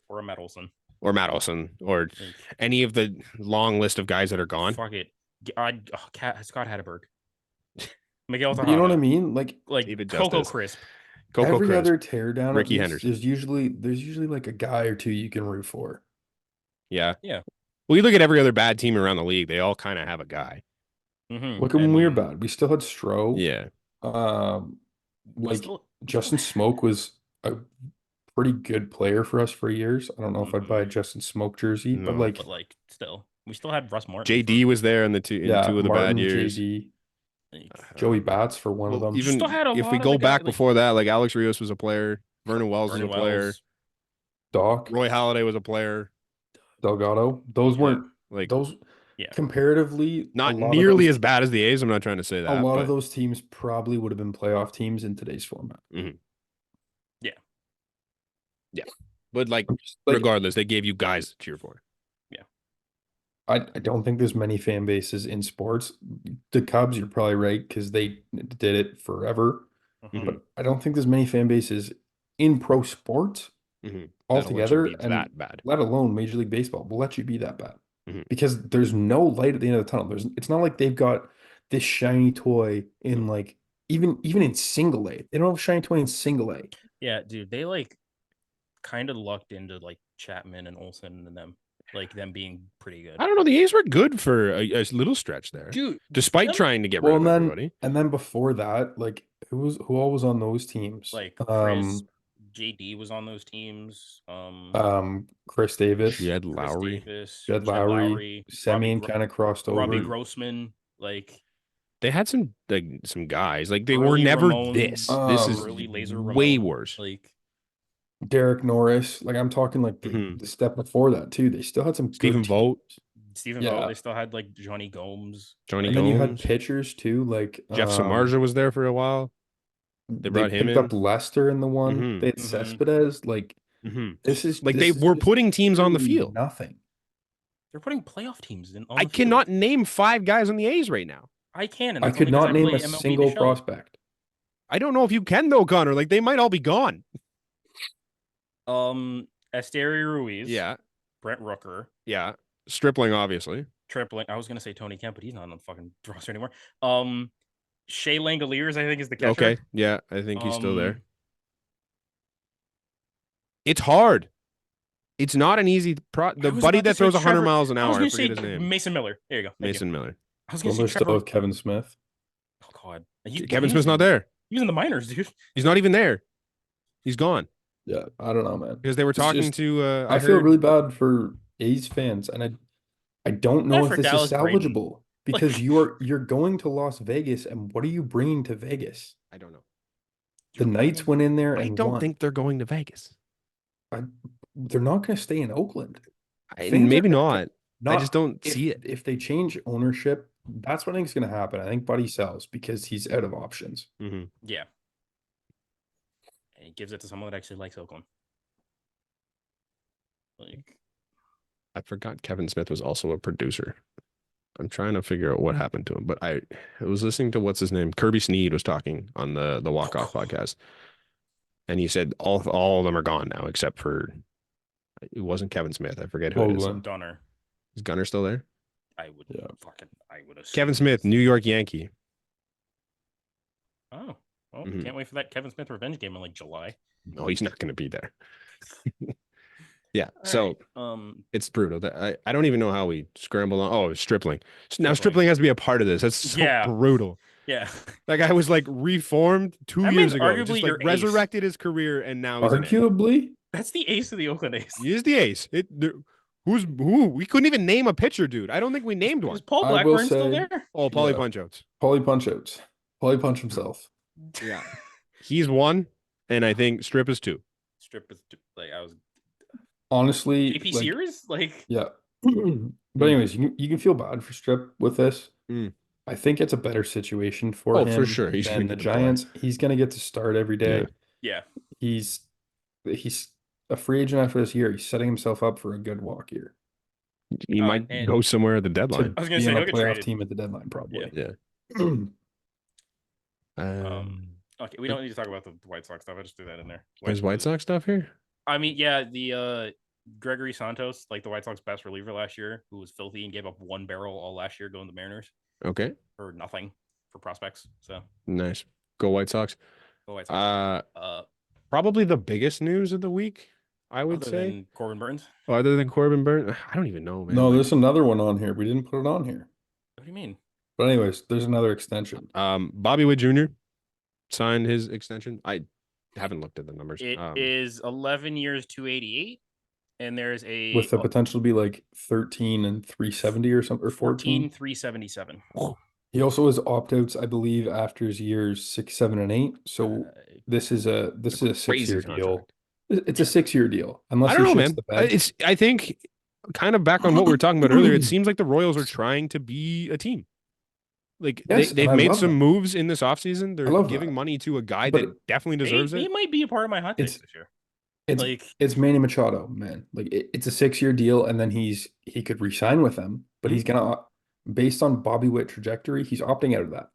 or a Medelson. Or Matt Olson, or Like, any of the long list of guys that are gone. fuck it. Scott Hatterberg. Miguel But you know what I Tejada. mean? Like David Coco Justice. Crisp. Coco every Crisp. other teardown of Ricky these, Henderson. there's usually like a guy or two you can root for. Yeah. Yeah. Well, you look at every other bad team around the league, they all kind of have a guy. Mm-hmm. Look at when we were bad. We still had Stroh. Yeah. Like Still- Justin Smoke was a pretty good player for us for years. I don't know if I'd buy a Justin Smoke jersey, but No. like But still, we still had Russ Martin. JD was there in the two yeah, of the Martin, bad years. JD, Like, Joey Bats for one of Well, them. even Still had a if lot we of go the guy- back like- before that, like Alex Rios was a player, Vernon Wells was a player. Doc, Roy Halladay was a player. Delgado. Those Yeah. weren't Like those Yeah. comparatively. not nearly as bad as the A's. I'm not trying to say A that, lot but of those teams probably would have been playoff teams in today's format. mhm. Yeah. Yeah. But like, Like, regardless, they gave you guys to cheer for. I don't think there's many fan bases in sports. The Cubs, you're probably right because they did it forever. Mhm. But I don't think there's many fan bases in pro sports Mm-hmm. That'll let you altogether, be and that bad. let alone Major League Baseball will let you be that bad Mhm. because there's no light at the end of the tunnel. It's not like they've got this shiny toy in like even in single A. They don't have a shiny toy in single A. Yeah, dude, they like kind of lucked into like Chapman and Olsen and them, like them being pretty good. I don't know. The A's were good for a little stretch there, Dude, despite them, trying to get Well, rid of everybody. and then before that, like who all was on those teams? like Chris, JD was on those teams. Chris Davis, You had Chris Lowry. Davis, Jed Jed Lowry, Semien kind of crossed Robbie over. Grossman, like They had some guys. Like they were early never Ramon, this. This is early Laser way Ramon, worse. like Derek Norris, like I'm talking like Mhm. the step before that too. They still had some good Stephen Vogt, teams. Stephen Yeah. Vogt. They still had like Johnny Gomes, Johnny And then you had Gomes, pitchers too, like Jeff Samardzija was there for a while. They they brought him picked in. up Lester in the one. Mhm. They had Mhm. Cespedes. Like Mm-hmm. Like this they is were just putting teams on the literally field. nothing. They're putting playoff teams on I the field. cannot name 5 guys on the A's right now. I can, and I that's could only 'cause not name play a MLB single The Show. prospect. I don't know if you can though, Connor. Like they might all be gone. Esteri Ruiz, Yeah, Brent Rooker, yeah. Stripling, obviously. tripling. I was gonna say Tony Kemp, but he's not on the fucking roster anymore. Shea Langoliers, I think, is the catcher. Okay, yeah, I think he's still there. Um, It's hard. It's not an easy the buddy that throws 100 miles an I was hour. I gonna forget say his name. Mason Miller. There you go. Thank Mason you. Miller. I was Well, gonna they're say still Trevor. with Kevin Smith. Oh God, Kevin Smith's not there. He was in the minors, dude. He's not even there. He's gone Yeah, I don't know, man. because they were It's talking just- to. I feel really bad for A's fans, and I don't know Bad if for this Dallas is Braden. salvageable because you're going to Las Vegas, and what are you bringing to Vegas? I don't know. The Knights went in there I and don't won. think they're going to Vegas. They're not going to stay in Oakland. Maybe not. I just don't see it. If they change ownership, that's what I think is going to happen. I think Buddy sells because he's out of options. Mm-hmm. Yeah. And he gives it to someone that actually likes Oakland. Like, I forgot Kevin Smith was also a producer. I'm trying to figure out what happened to him, but I was listening to what's his name? Kirby Sneed was talking on the Walk Off podcast. And he said all of them are gone now, except for it wasn't Kevin Smith. I forget who it is. Dunner. Is Gunner still there? I would assume. Kevin Smith, New York Yankee. Oh, well, can't wait for that Kevin Smith revenge game in like July. No, he's not going to be there. Yeah, All so right. it's brutal. I don't even know how we scrambled on. Oh, Stripling. Now Stripling has to be a part of this. That's so brutal. Yeah. That guy was like reformed 2 years ago. Arguably Just like resurrected his career, and now he's arguably. That's the ace of the Oakland A's. He is the ace. Who? We couldn't even name a pitcher, dude. I don't think we named one. Is Paul Blackburn still there? Oh, Paulie Punch-Outs. Paulie Punch-Outs. Paulie Punch himself. Yeah. He's 1, and I think Strip is 2. Strip is like I was honestly. JP Sears? Like yeah. But anyways, you can feel bad for Strip with this. I think it's a better situation for him. For sure. He's the Giants. He's gonna get to start every day. Yeah. He's a free agent after this year. He's setting himself up for a good walk year. He might go somewhere at the deadline. I was gonna say on a he'll get playoff traded. team at the deadline, probably. Yeah. Okay, we don't need to talk about the White Sox stuff. I just threw that in there. There's White Sox stuff here? I mean, yeah, the Gregory Santos, like the White Sox best reliever last year, who was filthy and gave up 1 barrel all last year going to the Mariners. Okay. For nothing for prospects. So nice. Go White Sox. Go White Sox. Probably the biggest news of the week, I would say. Than Corbin Burns? Oh, other than Corbin Burns? I don't even know, man. No, there's another one on here. We didn't put it on here. What do you mean? But anyways, there's another extension. Bobby Witt Jr. signed his extension. I haven't looked at the numbers. It is 11 years, 288, and there's a with the potential to be like 13 and 370 or something, or 14 377. He also has opt-outs, I believe, after his years 6, 7, and 8. So this is a 6-year deal. It's a 6-year deal, I unless he don't know, shits man. the bed. I think kind of back on what we were talking about earlier. It seems like the Royals are trying to be a team. Like Yes, and they've I made love some that. moves in this offseason. I They're love giving that. money to a guy that But definitely They deserves they it. might be a part of my hot takes it's this year. it's Like, it's Manny Machado, man. Like it's a 6-year deal, and then he could resign with them, but Mhm. he's gonna, based on Bobby Witt trajectory, he's opting out of that.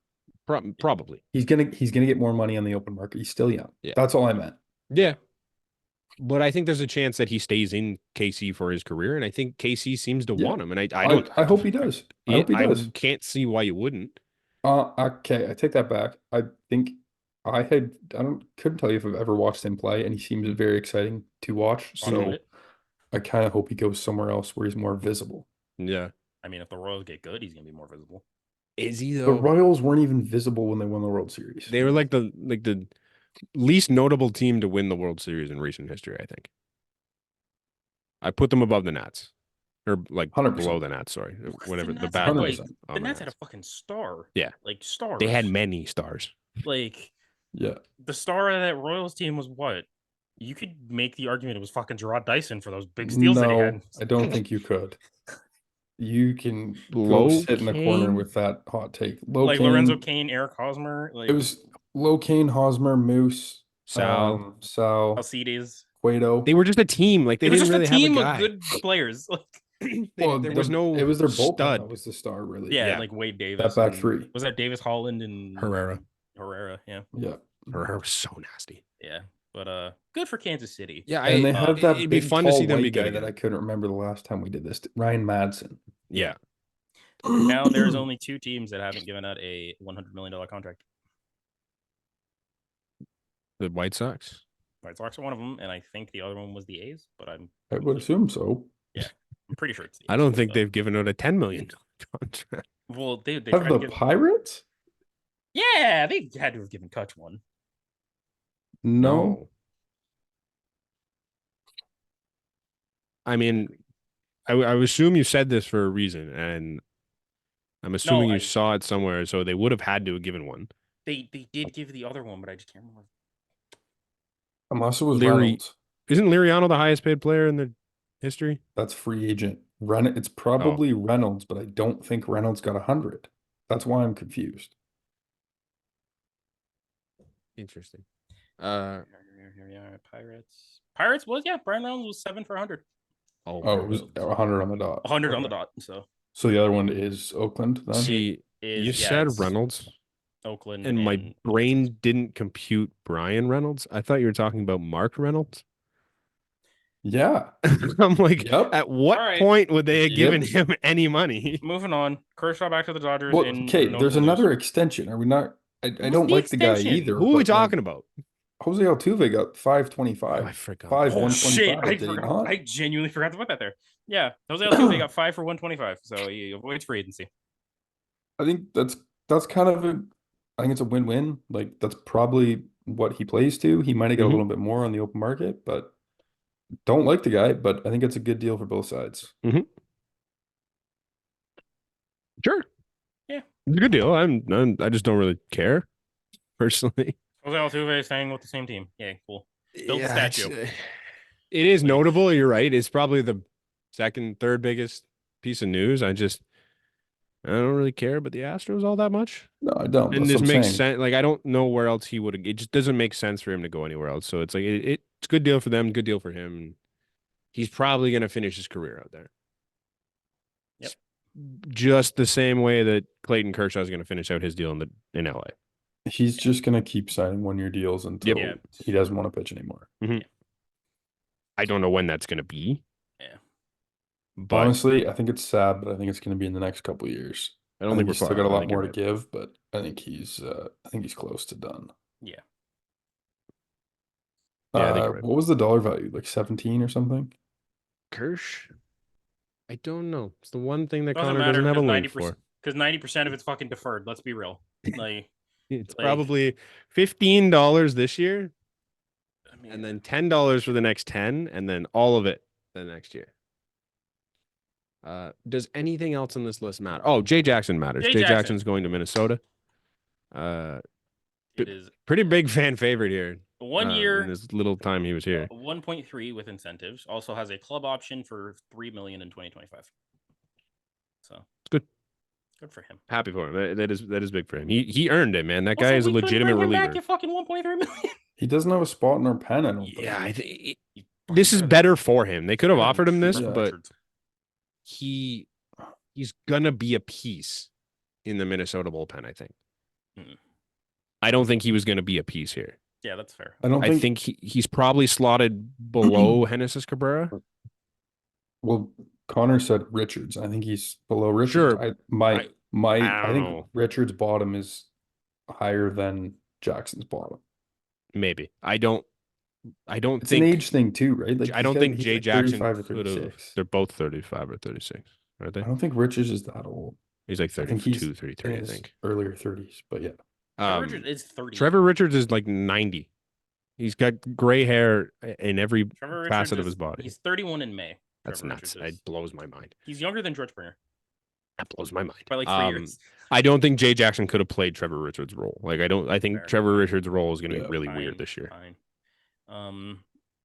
Probably. He's gonna get more money on the open market. He's still young. Yeah. That's all I meant. Yeah. But I think there's a chance that he stays in KC for his career, and I think KC seems to Yeah. want him. And I don't I hope he does. I hope he I does. can't see why you wouldn't. Okay, I take that back. I think I don't couldn't tell you if I've ever watched him play, and he seems very exciting to watch. Bobby So Witt. I kind of hope he goes somewhere else where he's more visible. Yeah. I mean, if the Royals get good, he's gonna be more visible. Is he The though? Royals weren't even visible when they won the World Series. They were like the least notable team to win the World Series in recent history, I think. I put them above the Nats. Or like 100%. below the Nats, sorry. The Whatever. The Nats bad had, ones like, on the Nats had a fucking star. Yeah. Like stars. They had many stars. Like Yeah. the star of that Royals team was what? You could make the argument it was fucking Gerard Dyson for those big steals that he No, had. I don't think you could. You can go Low sit in the corner Kane? with that hot take. Low Like Lorenzo Kane. Kane, Eric Hosmer, like It was Low Kane, Hosmer, Moose, Sal. Sal, Alcides. Cueto. They were just a team. Like they It was didn't just a really have a team of guy. good players. Like, Well, There was no it was their bullpen that stud. was the star, really. yeah, Yeah. like Wade That Davis. back and- three. Was that Davis Holland and Herrera. Herrera, yeah. Yeah. Herrera was so nasty. Yeah. But good for Kansas City. Yeah, And they have that it'd be big, fun to tall see them be white good guy that again. I couldn't remember the last time we did this. Ryan Madsen. Yeah. Now there's only 2 teams that haven't given out a $100 million contract. The White Sox. White Sox are one of them, and I think the other one was the A's, but I'm I would assume so. pretty sure it's the I A's, don't think but- they've given out a $10 million contract. Well, they Have tried the to give. Pirates? Yeah, they had to have given Kutch one. No. I mean, I would assume you said this for a reason, and I'm assuming No, you saw it somewhere, so they would have had to have given one. They did give the other one, but I just can't remember. Unless it was Leary- Reynolds. Isn't Liriano the highest paid player in the history? That's free agent. It's probably Reynolds, but I don't think Reynolds got 100. That's why I'm confused. Interesting. Here we are, Pirates. Pirates was Brian Reynolds was 7 for 100. Oh, it was 100 on the dot. 100 on the Okay. dot. So So the other one is Oakland then? See, you said it's Reynolds, Oakland, and my brain didn't compute Brian Reynolds. I thought you were talking about Mark Reynolds. Yeah. I'm like, Yep. at what All right. point would they have Yep. given him any money? Moving on. Kershaw back to the Dodgers. Well, in okay, notable there's news. another extension. Are we not? I Who's don't the like the guy extension? either. Who are we but, like, talking about? Jose Altuve got Oh, 525. I forgot. 5 Oh shit! 125, I did he forgot. not? I genuinely forgot to put that there. Yeah, Jose Altuve got 5 for 125, so he avoids free agency. I think that's kind of I think it's a win-win. Like that's probably what he plays to. He might have got a Mhm. little bit more on the open market, but don't like the guy, but I think it's a good deal for both sides. Sure. Yeah. It's a good deal. I just don't really care personally. Jose Altuve staying with the same team. Yeah, cool. Build the statue. It is notable. You're right. It's probably the second, third biggest piece of news. I don't really care about the Astros all that much. No, I don't. And That's this what I'm makes saying. sense. Like I don't know where else he would. It just doesn't make sense for him to go anywhere else. So it's like it's a good deal for them. Good deal for him. He's probably going to finish his career out there. Yep. just the same way that Clayton Kershaw is going to finish out his deal in LA. He's just gonna keep signing 1-year deals until Yep. he doesn't want to pitch anymore. I don't know when that's going to be. Yeah. But Honestly, I think it's sad, but I think it's gonna be in the next couple of years. I don't think we're he's still far got a off. I lot think you're more to right. give, but I think he's close to done. Yeah. Yeah, I think you're right. What was the dollar value? Like 17 or something? Kirsch? I don't know. It's the one thing that Doesn't Connor matter doesn't have a because link for. 90% of it's fucking deferred. Let's be real. Like It's like- probably $15 this year, I mean, and then $10 for the next 10, and then all of it the next year. Does anything else on this list matter? Oh, Jay Jackson matters. Jay Jay Jackson. Jackson's going to Minnesota. it is Pretty big fan favorite here. 1 in year, this little time he was here. 1.3 with incentives. Also has a club option for $3 million in 2025. So it's good. Good for him. Happy for him. That is big for him. He earned it, man. That Also, guy is a we couldn't legitimate bring him reliever. back at fucking 1.3 million. He doesn't have a spot in our pen, I don't think. Yeah, I think this is better for him. They could have offered him this, but he's gonna be a piece in the Minnesota bullpen, I think. I don't think he was gonna be a piece here. Yeah, that's fair. I think he's probably slotted below Genesis Cabrera. Well, Connor said Richards. I think he's below Richards. Sure. I think know. Richards' bottom is higher than Jackson's bottom. Maybe. I don't It's think an age thing too, right? Like I don't think he's Jay like Jackson 35 or could have. 36. They're both 35 or 36, aren't they? I don't think Richards is that old. He's like I think 32, he's 33, in I his think. earlier 30s, but yeah. Trevor Richards is 30. Trevor Richards is like 90. He's got gray hair in every facet of his body. He's 31 in May. That's nuts. It blows my mind. He's younger than George Springer. That blows my mind. By like 3 years. I don't think Jay Jackson could have played Trevor Richards' role. Like I think Trevor Richards' role is going to be really weird this year. Fine.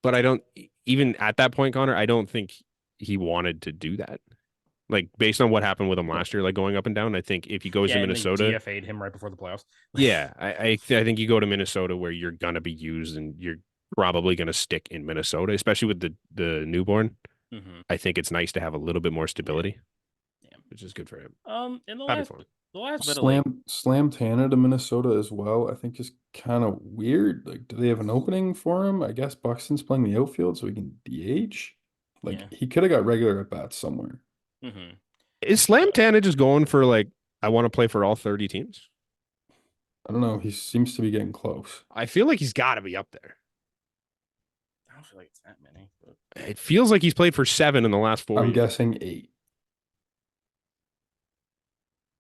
But I don't even at that point, Connor, I don't think he wanted to do that. Like based on what happened with him last year, like going up and down, I think if he goes to Minnesota, they DFA'd him right before the playoffs. Yeah, I think you go to Minnesota where you're gonna be used and you're probably gonna stick in Minnesota, especially with the newborn. Mm-hmm. I think it's nice to have a little bit more stability, which is good for him. In the last bit Slam Tanner to Minnesota as well, I think is kind of weird. Like, do they have an opening for him? I guess Buxton's playing the outfield, so he can DH. Like, he could have got regular at bats somewhere. Mm-hmm. Is Slam Tanner just going for like I want to play for all 30 teams? I don't know. He seems to be getting close. I feel like he's got to be up there. I don't feel like it's that many. But... It feels like he's played for 7 in the last 4 I'm years. guessing 8.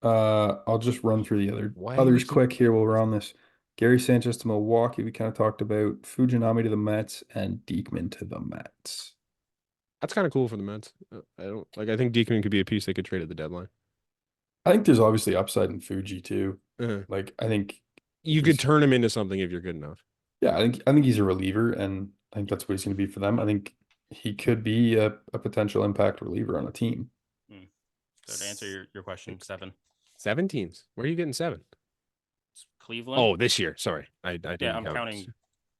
I'll just run through the others quick here while we're on this. Gary Sanchez to Milwaukee, we kind of talked about. Fujinami to the Mets and Diekman to the Mets. That's kind of cool for the Mets. I think Diekman could be a piece they could trade at the deadline. I think there's obviously upside in Fuji too. Uh-huh. I think you could turn him into something if you're good enough. Yeah, I think he's a reliever, and I think that's what he's going to be for them. I think he could be a potential impact reliever on a team. So to answer your question, 7. 7 teams. Where are you getting 7? Cleveland. Oh, this year. Sorry, I didn't I'm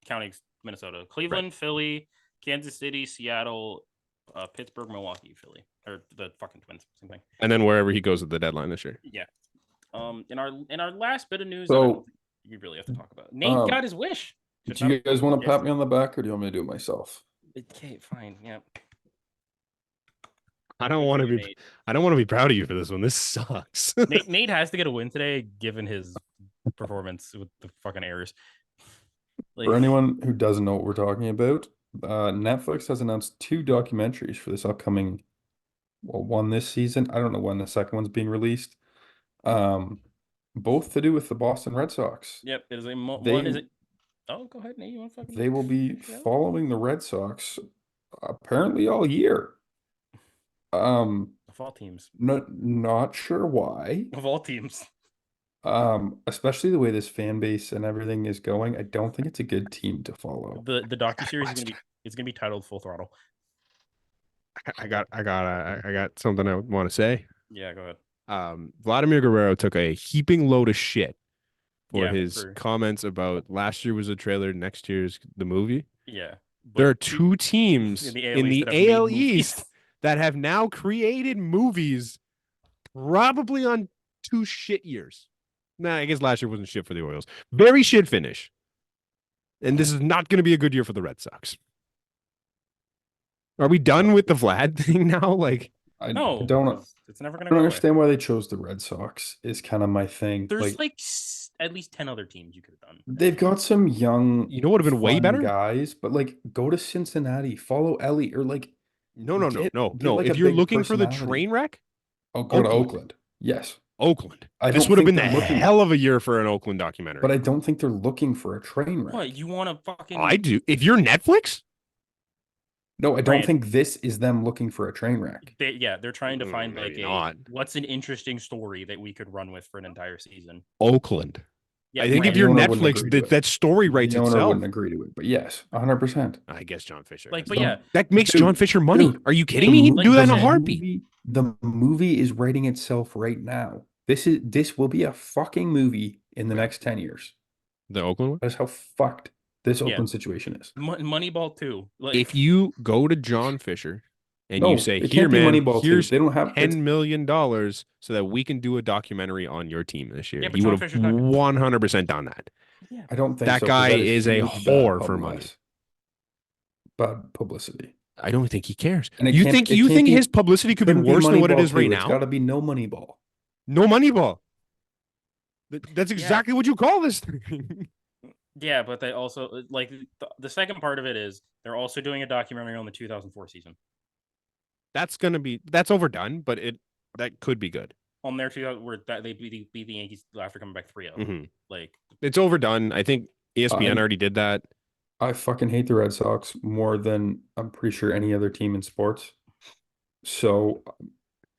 counting Minnesota, Cleveland, right. Philly, Kansas City, Seattle, Pittsburgh, Milwaukee, Philly, or the fucking Twins, same thing. And then wherever he goes at the deadline this year. Yeah. In our last bit of news, so you really have to talk about. Nate got his wish. Do you guys want to pat me on the back, or do you want me to do it myself? Okay, fine. Yeah. I don't want to be proud of you for this one. This sucks. Nate has to get a win today, given his performance with the fucking errors. For anyone who doesn't know what we're talking about, Netflix has announced 2 documentaries for this upcoming, one this season. I don't know when the second one's being released. Both to do with the Boston Red Sox. Yep, it is one is it. Oh, go ahead, Nate. You want to fucking? They will be following the Red Sox apparently all year. Of all teams. Not sure why. Of all teams. Especially the way this fan base and everything is going, I don't think it's a good team to follow. The docuseries is gonna be titled Full Throttle. I got something I want to say. Yeah, go ahead. Vladimir Guerrero took a heaping load of shit for his comments about last year was a trailer, next year's the movie. Yeah. There are 2 teams in the AL East that have now created movies probably on 2 shit years. Nah, I guess last year wasn't shit for the Orioles. Very shit finish. And this is not going to be a good year for the Red Sox. Are we done with the Vlad thing now? Like, I don't. It's never going to. I don't understand why they chose the Red Sox. Is kind of my thing. There's like at least 10 other teams you could have done. They've got some young. You know what would have been way better, guys. But like, go to Cincinnati, follow Ellie, or like. No. Like if you're looking for the train wreck, go to Oakland. Yes. Oakland. This would have been the hell of a year for an Oakland documentary. But I don't think they're looking for a train wreck. What, you want to fucking... I do. If you're Netflix? No, I don't think this is them looking for a train wreck. They're trying to find what's an interesting story that we could run with for an entire season. Oakland. Yeah, I think if The you're owner wouldn't Netflix, agree to it. that story writes The owner itself. wouldn't agree to it, but yes, 100%. I guess John Fisher. like, has but to. yeah, That makes John Fisher money. Dude, Are you kidding like- me? He'd like do that in a shit. heartbeat. The movie is writing itself right now. This will be a fucking movie in the next 10 years. The Oakland one. That's how fucked this Yeah. Oakland situation is. Moneyball too. Like, If you go to John Fisher and you No, say, it "Here, can't be man, Moneyball 2. here's They don't have that's, $10 million so that we can do a documentary on your team this year," Yeah, but he John would have Fisher's not gonna- 100% done that. yeah, I don't think That so, 'cause guy that is a huge bad whore for money. Bad publicity. I don't think he cares. And it You can't- think it you can't think be- his publicity could be Couldn't be worse than what it Moneyball is right 2. It's got now? to be no Moneyball. No Moneyball. That's exactly what you call this thing. yeah, but they also like the second part of it is they're also doing a documentary on the 2004 season That's overdone, but that could be good. on their 2000 where they beat the Yankees after coming back 3-0. Mhm. Like, It's overdone. I think ESPN already did that. I fucking hate the Red Sox more than I'm pretty sure any other team in sports. So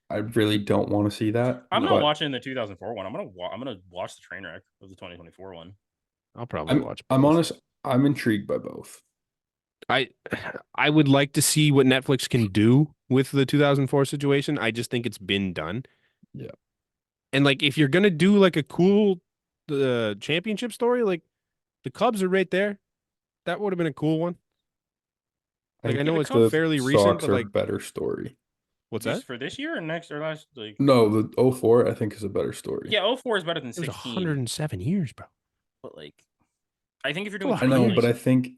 I really don't want to see that. I'm not but watching the 2004 one. I'm gonna watch the train wreck of the 2024 one. I'll probably watch I'm both. honest. I'm intrigued by both. I would like to see what Netflix can do with the 2004 situation. I just think it's been done. Yeah. And like if you're gonna do like a cool championship story, like the Cubs are right there. That would have been a cool one. Like I know it's the fairly recent, Sox but are like a better story. what's This that? for this year or next or last? Like, No, the 04 I think is a better story. yeah, 04 is better than It was 16. 107 years, bro. But like, I think if you're That's a doing lot I of know, years. but I think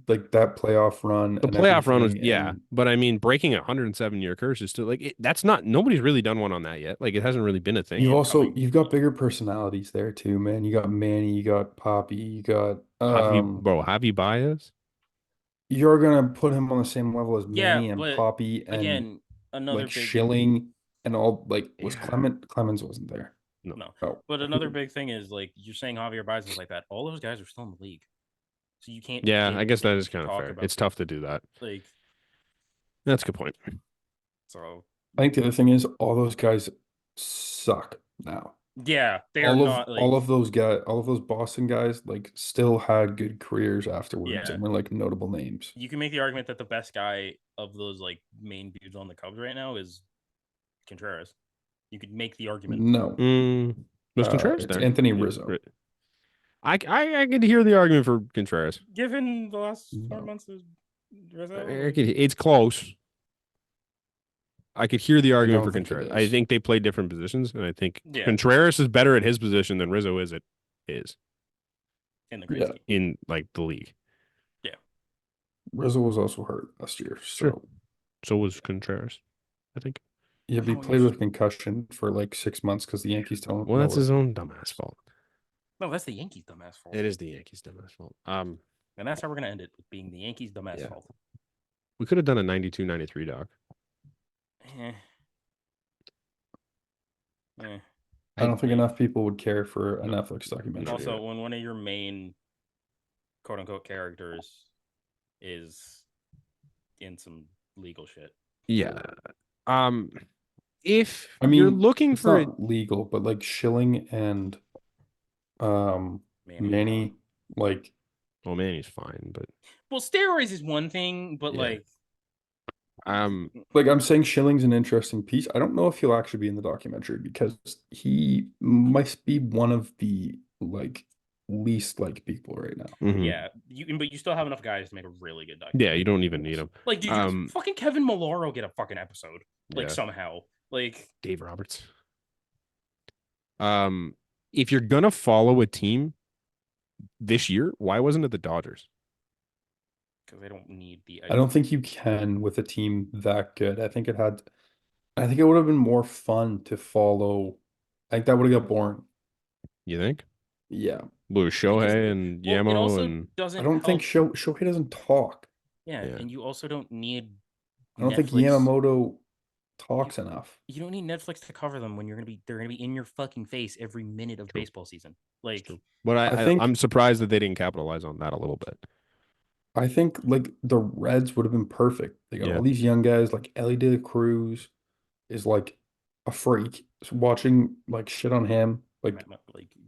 like that playoff run The and playoff run was everything but I mean breaking a 107-year curse is still like that's not nobody's really done one on that yet. Like it hasn't really been a thing. you've got bigger personalities there too, man. You got Manny, you got Poppy, you got Javi Baez. you're gonna put him on the same level as Yeah, Manny and but Poppy and again, another like big Schilling and all was Yeah. Clemens wasn't there. no. Oh. But another big thing is like you're saying Javier Baez is like that. All those guys are still in the league, so you can't. Yeah, I guess that is kind of talk fair. about It's tough to do that. like That's a good point. so. I think the other thing is all those guys suck now. Yeah, they are not like all of those Boston guys like still had good careers afterwards Yeah. and were like notable names. you can make the argument that the best guy of those like main dudes on the Cubs right now is Contreras. You could make the argument. No, Was Contreras it's there? Anthony Yeah. Rizzo. I can hear the argument for Contreras. Given the last 4 No. months of Rizzo, It's close. I could hear the argument don't for think it Contreras. I is. think they play different positions, and I think Yeah. Contreras is better at his position than Rizzo is at his in the grand Yeah. scheme. in like the league. Rizzo was also hurt last year, so Sure. So was Contreras, I think. yeah, but he No, played he's- with concussion for like 6 months because the Yankees don't. Well, that's know his it. own dumbass fault. No, that's the Yankees' dumbass fault. It is the Yankees' dumbass fault. And that's how we're gonna end it with being the Yankees' dumbass Yeah. fault. We could have done a 92-93 doc. Eh. Eh. I don't think enough people would care for a Netflix documentary. Also, when one of your main quote unquote characters is in some legal shit. Yeah. If I mean, you're looking it's for it, not legal, but like Schilling and Manny, like well, man, he's fine, but Well, steroids is one thing, but Yeah. like I'm saying Schilling's an interesting piece. I don't know if he'll actually be in the documentary because he must be one of the like least liked people right now. mhm. yeah, but you still have enough guys to make a really good documentary. Yeah, you don't even need him. Like, dude, fucking Kevin Miloro get a fucking episode, like Yeah. somehow, like Dave Roberts. If you're gonna follow a team this year, why wasn't it the Dodgers? because they don't need the. I don't think you can with a team that good. I think it would have been more fun to follow. I think that would have got boring. You think? Yeah. Lou Shohei Because- and Well, it Yamo also and doesn't. I don't think help- Shohei doesn't talk. Yeah, Yeah. and you also don't need. I don't think Netflix- Yamamoto talks enough. You don't need Netflix to cover them when they're gonna be in your fucking face every minute of True. baseball season. Like, true. But I think- I'm surprised that they didn't capitalize on that a little bit. I think like the Reds would have been perfect. They got Yeah. all these young guys like Ellie De La Cruz is like a freak. So watching like shit on him. Like,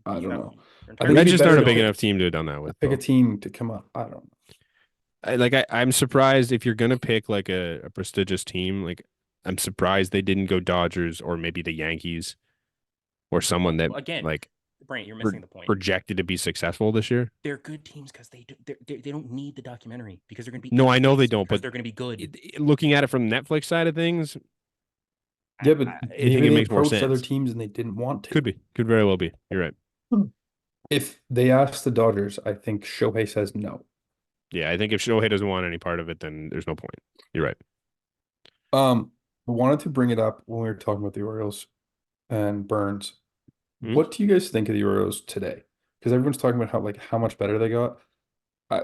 I don't know. I I think Reds it'd be just better aren't a to big enough team to have done that with. pick a Though. team to come up. I don't know. I'm surprised if you're gonna pick like a prestigious team. Like I'm surprised they didn't go Dodgers or maybe the Yankees or someone that again, like Brent, you're missing the point. projected to be successful this year. They're good teams because they don't need the documentary because they're going to be. No, I know they don't, but they're going to be good. Looking at it from the Netflix side of things, Yeah, but I maybe think it they makes more approached other sense. teams and they didn't want to. Could very well be. You're right. If they asked the Dodgers, I think Shohei says no. Yeah, I think if Shohei doesn't want any part of it, then there's no point. You're right. I wanted to bring it up when we were talking about the Orioles and Burns. Hmm? What do you guys think of the Orioles today? Because everyone's talking about how much better they got. I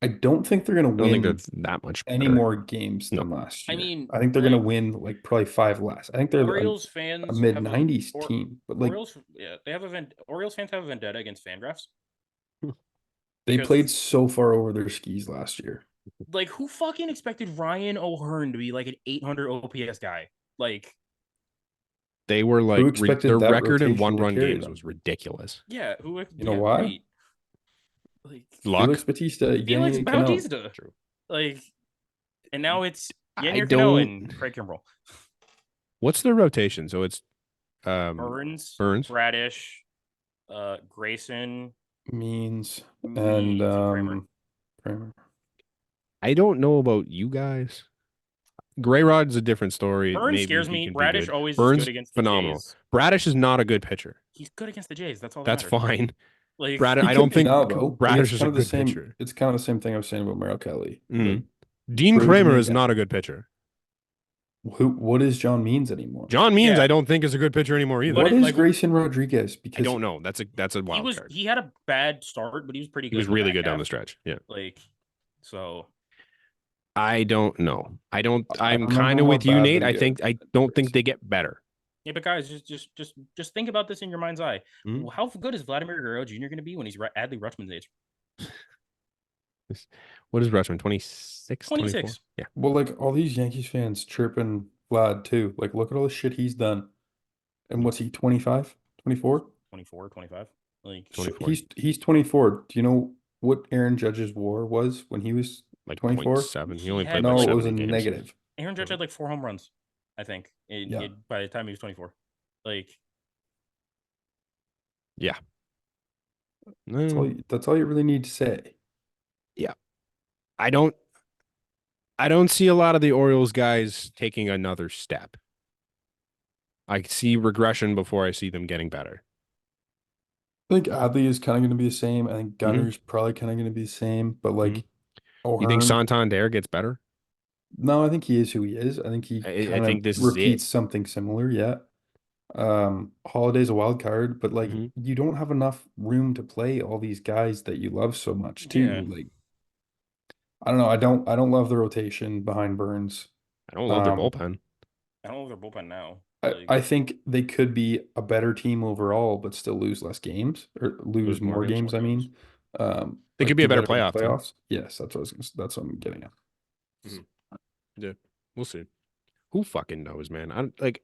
I don't think they're gonna I don't think win that's that much any better. more games No. than last I year. mean, I think they're gonna win like probably 5 less. I think they're Orioles a fans mid have 90s team, but like Orioles, yeah, they have Orioles fans have a vendetta against Fangraphs they because played so far over their skis last year. like who fucking expected Ryan O'Hearn to be like an 800 OPS guy? Like, They were Who like expected their that record in rotation to 1-run carry games them? was ridiculous. yeah, You know why? right. Like Luck. Felix Batista, Felix Yenny Cano. Bautista. True. Like, and now it's I Yennier Cano don't. and Craig Kimbrell. What's their rotation? So it's Burns, Bradish, Grayson, Means and Means, and Kramer. I don't know about you guys. Gray Rod's a different story. Burns Maybe scares he me. can be Bradish good. always Burns is good against phenomenal. the Jays. Bradish is not a good pitcher. He's good against the Jays. That's all That's that matters. fine. Like, Bradish, He I could don't be think now, though. Like, Bradish is a good pitcher. It's kind of the same thing I was saying about Merrill Kelly. Mhm. Like, Dean prove to Kramer me is that- not a good pitcher. what is John Means anymore? John Means, Yeah. I don't think is a good pitcher anymore either. What But is like, Grayson Rodriguez? I Because don't know. That's a wild card. he had a bad start, but he was pretty good. He was in the really back good down half. the stretch. Yeah. Like, so I don't know. I I'm remember kind of how with you, bad Nate. they get. I don't think they get better. yeah, but guys, just think about this in your mind's eye. Mhm. How good is Vladimir Guerrero Jr. going to be when he's Adley Rutschman's age? What is Rushman? 26, 26. Yeah. Well, like all these Yankees fans chirping Vlad too. Like, look at all the shit he's done. And what's he, 25, 24? 24, 25. Like, 24. He's 24. Do you know what Aaron Judge's WAR was when he was Like 24? 0.7. He only He played had No, like it was a 70 games. negative. Aaron Judge had like 4 home runs, I think, Yeah. by the time he was 24. Like, Yeah. That's all you really need to say. I don't see a lot of the Orioles guys taking another step. I see regression before I see them getting better. I think Adley is kind of going to be the same. I think Mm-hmm. Gunner's probably kind of going to be the same. But like, You think O'Hearn, Santander gets better? no, I think he is who he is. I think he I kind think of this is repeats it. something similar. Yeah. Holiday's a wild card, but like Mhm. you don't have enough room to play all these guys that you love so much too. Yeah. Like, I don't know. I don't love the rotation behind Burns. I don't love their Um, bullpen. I don't know if their bullpen now. I think they could be a better team overall, but still lose less games or lose more games. I mean, They like, could be a do better better in the playoff team. playoffs. Yes, that's what I'm getting at. Yeah, we'll see. Who fucking knows, man? I don't, like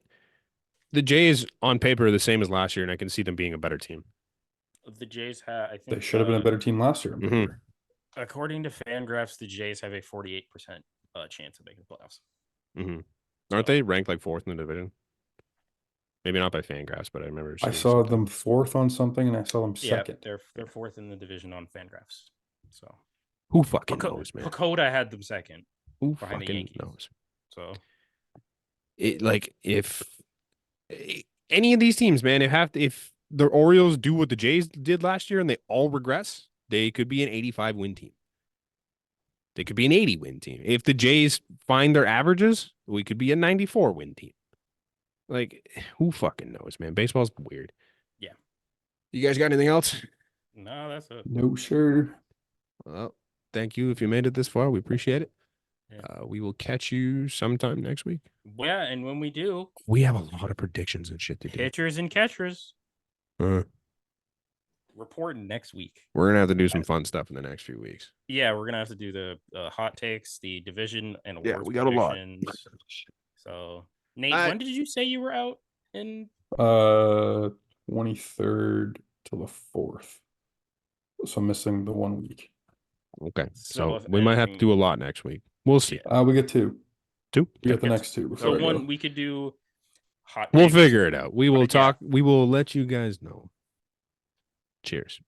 the Jays on paper are the same as last year, and I can see them being a better team. The Jays have, I They think, should have been a better team last year. On Mhm. paper. according to Fangraphs, the Jays have a 48% chance of making the playoffs. Mm-hmm. Aren't they ranked like 4th in the division? Maybe not by Fangraphs, but I remember I seeing saw something. them 4th on something, and I saw them Yeah, second. they're 4th in the division on Fangraphs. So Who fucking knows, man? Pacoda had them second Who behind the fucking Yankees. knows? So If any of these teams, man, if the Orioles do what the Jays did last year and they all regress, they could be an 85 win team. They could be an 80 win team. If the Jays find their averages, we could be a 94 win team. Like, who fucking knows, man? Baseball's weird. Yeah. You guys got anything else? no, that's it. No, sure. Well, thank you if you made it this far. We appreciate it. Yeah. We will catch you sometime next week. Yeah, and when we do, We have a lot of predictions and shit to do. pitchers and catchers Uh, reporting next week. we're going to have to do some fun stuff in the next few weeks. Yeah, we're gonna have to do the hot takes, the division and awards. Yeah, we got a lot. So, Nate, I- when did you say you were out in? 23rd till the 4th. So I'm missing the 1 week. Okay. So So if we might have to anything- do a lot next week. We'll see. We get 2. Two. We get the Okay. next 2 So before I go. one we could do hot We'll takes. figure it out. We will Yeah. talk. We will let you guys know. Cheers.